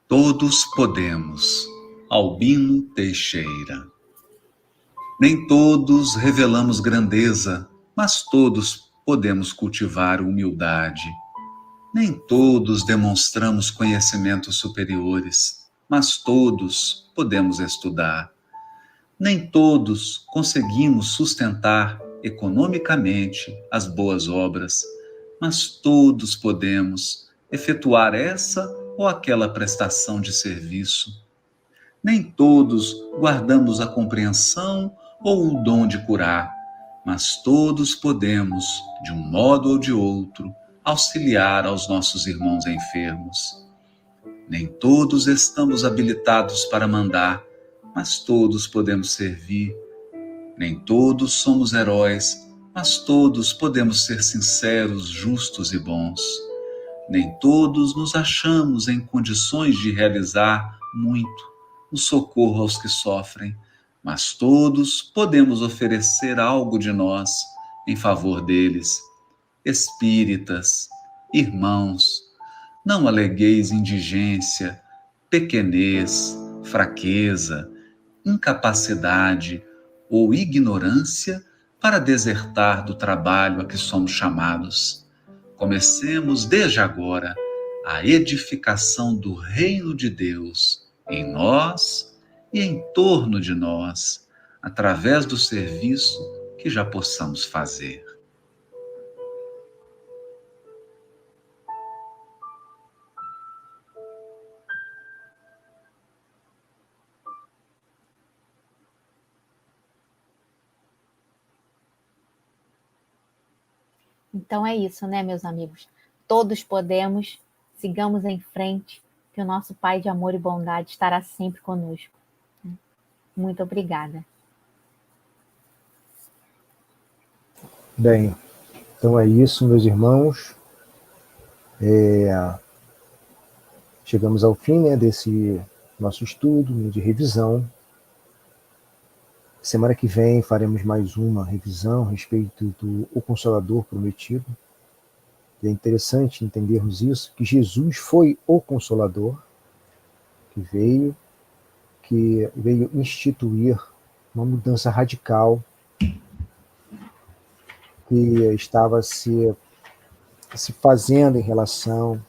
Todos podemos. Albino Teixeira. Nem todos revelamos grandeza, mas todos podemos cultivar humildade. Nem todos demonstramos conhecimentos superiores, mas todos podemos estudar. Nem todos conseguimos sustentar economicamente as boas obras, mas todos podemos efetuar essa ou aquela prestação de serviço. Nem todos guardamos a compreensão ou o dom de curar, mas todos podemos, de um modo ou de outro, auxiliar aos nossos irmãos enfermos. Nem todos estamos habilitados para mandar, mas todos podemos servir. Nem todos somos heróis, mas todos podemos ser sinceros, justos e bons. Nem todos nos achamos em condições de realizar muito no socorro aos que sofrem, mas todos podemos oferecer algo de nós em favor deles. Espíritas, irmãos, não alegueis indigência, pequenez, fraqueza, incapacidade ou ignorância para desertar do trabalho a que somos chamados. Comecemos desde agora a edificação do reino de Deus em nós e em torno de nós, através do serviço que já possamos fazer. Então é isso, né, meus amigos? Todos podemos, sigamos em frente, que o nosso Pai de amor e bondade estará sempre conosco. Muito obrigada. Bem, então é isso, meus irmãos. Chegamos ao fim, né, desse nosso estudo de revisão. Semana que vem faremos mais uma revisão a respeito do O Consolador Prometido. E é interessante entendermos isso, que Jesus foi o Consolador, que veio instituir uma mudança radical que estava se fazendo em relação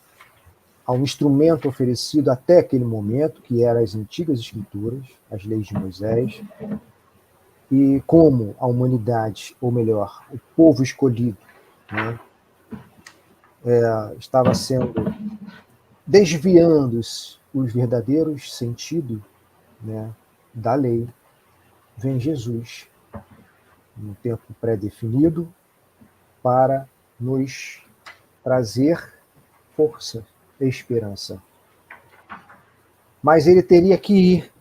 ao instrumento oferecido até aquele momento, que eram as antigas escrituras, as leis de Moisés, e como a humanidade, ou melhor, o povo escolhido, né, estava sendo desviando os verdadeiros sentidos, né, da lei. Vem Jesus, num tempo pré-definido, para nos trazer força e esperança. Mas ele teria que ir,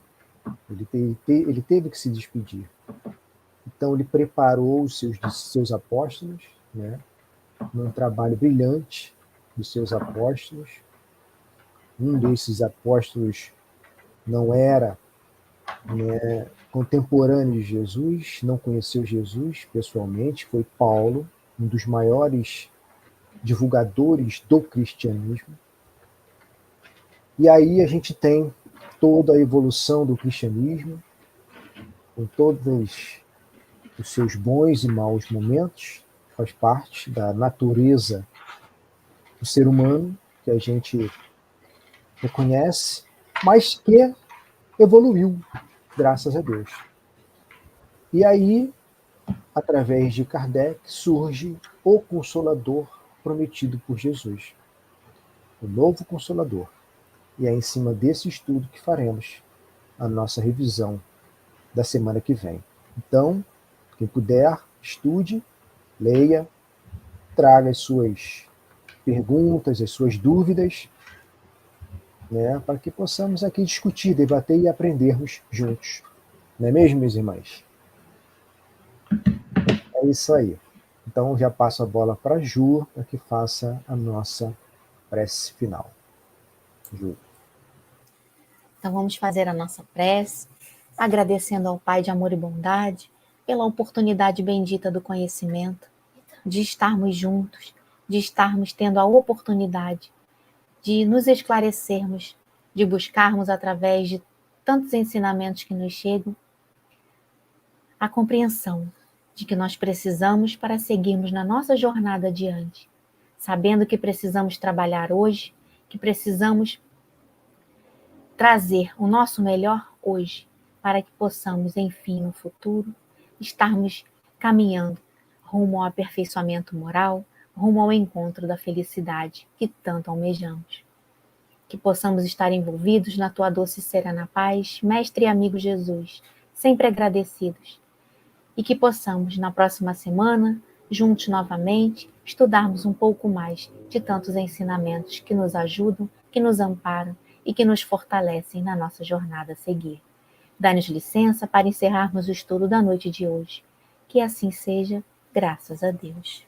ele teve que se despedir. Então ele preparou os seus apóstolos, né, num trabalho brilhante dos seus apóstolos. Um desses apóstolos não era, né, contemporâneo de Jesus, não conheceu Jesus pessoalmente, foi Paulo, um dos maiores divulgadores do cristianismo. E aí a gente tem toda a evolução do cristianismo, com todos os seus bons e maus momentos, faz parte da natureza do ser humano, que a gente reconhece, mas que evoluiu, graças a Deus. E aí, através de Kardec, surge o Consolador prometido por Jesus, o novo Consolador. E é em cima desse estudo que faremos a nossa revisão da semana que vem. Então, quem puder, estude, leia, traga as suas perguntas, as suas dúvidas, né, para que possamos aqui discutir, debater e aprendermos juntos. Não é mesmo, minhas irmãs? É isso aí. Então, já passo a bola para a Ju, para que faça a nossa prece final. Ju. Então vamos fazer a nossa prece, agradecendo ao Pai de amor e bondade pela oportunidade bendita do conhecimento, de estarmos juntos, de estarmos tendo a oportunidade de nos esclarecermos, de buscarmos através de tantos ensinamentos que nos chegam, a compreensão de que nós precisamos para seguirmos na nossa jornada adiante, sabendo que precisamos trabalhar hoje, que precisamos trazer o nosso melhor hoje, para que possamos, enfim, no futuro, estarmos caminhando rumo ao aperfeiçoamento moral, rumo ao encontro da felicidade que tanto almejamos. Que possamos estar envolvidos na tua doce e serena paz, Mestre e amigo Jesus, sempre agradecidos. E que possamos, na próxima semana, juntos novamente, estudarmos um pouco mais de tantos ensinamentos que nos ajudam, que nos amparam e que nos fortalecem na nossa jornada a seguir. Dá-nos licença para encerrarmos o estudo da noite de hoje. Que assim seja, graças a Deus.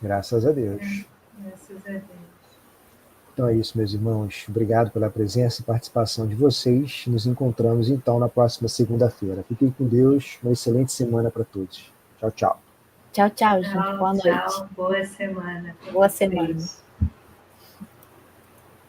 Graças a Deus. Graças a Deus. Então é isso, meus irmãos. Obrigado pela presença e participação de vocês. Nos encontramos, então, na próxima segunda-feira. Fiquem com Deus. Uma excelente semana para todos. Tchau, tchau. Tchau, tchau, gente. Boa noite. Tchau. Boa semana. Boa semana.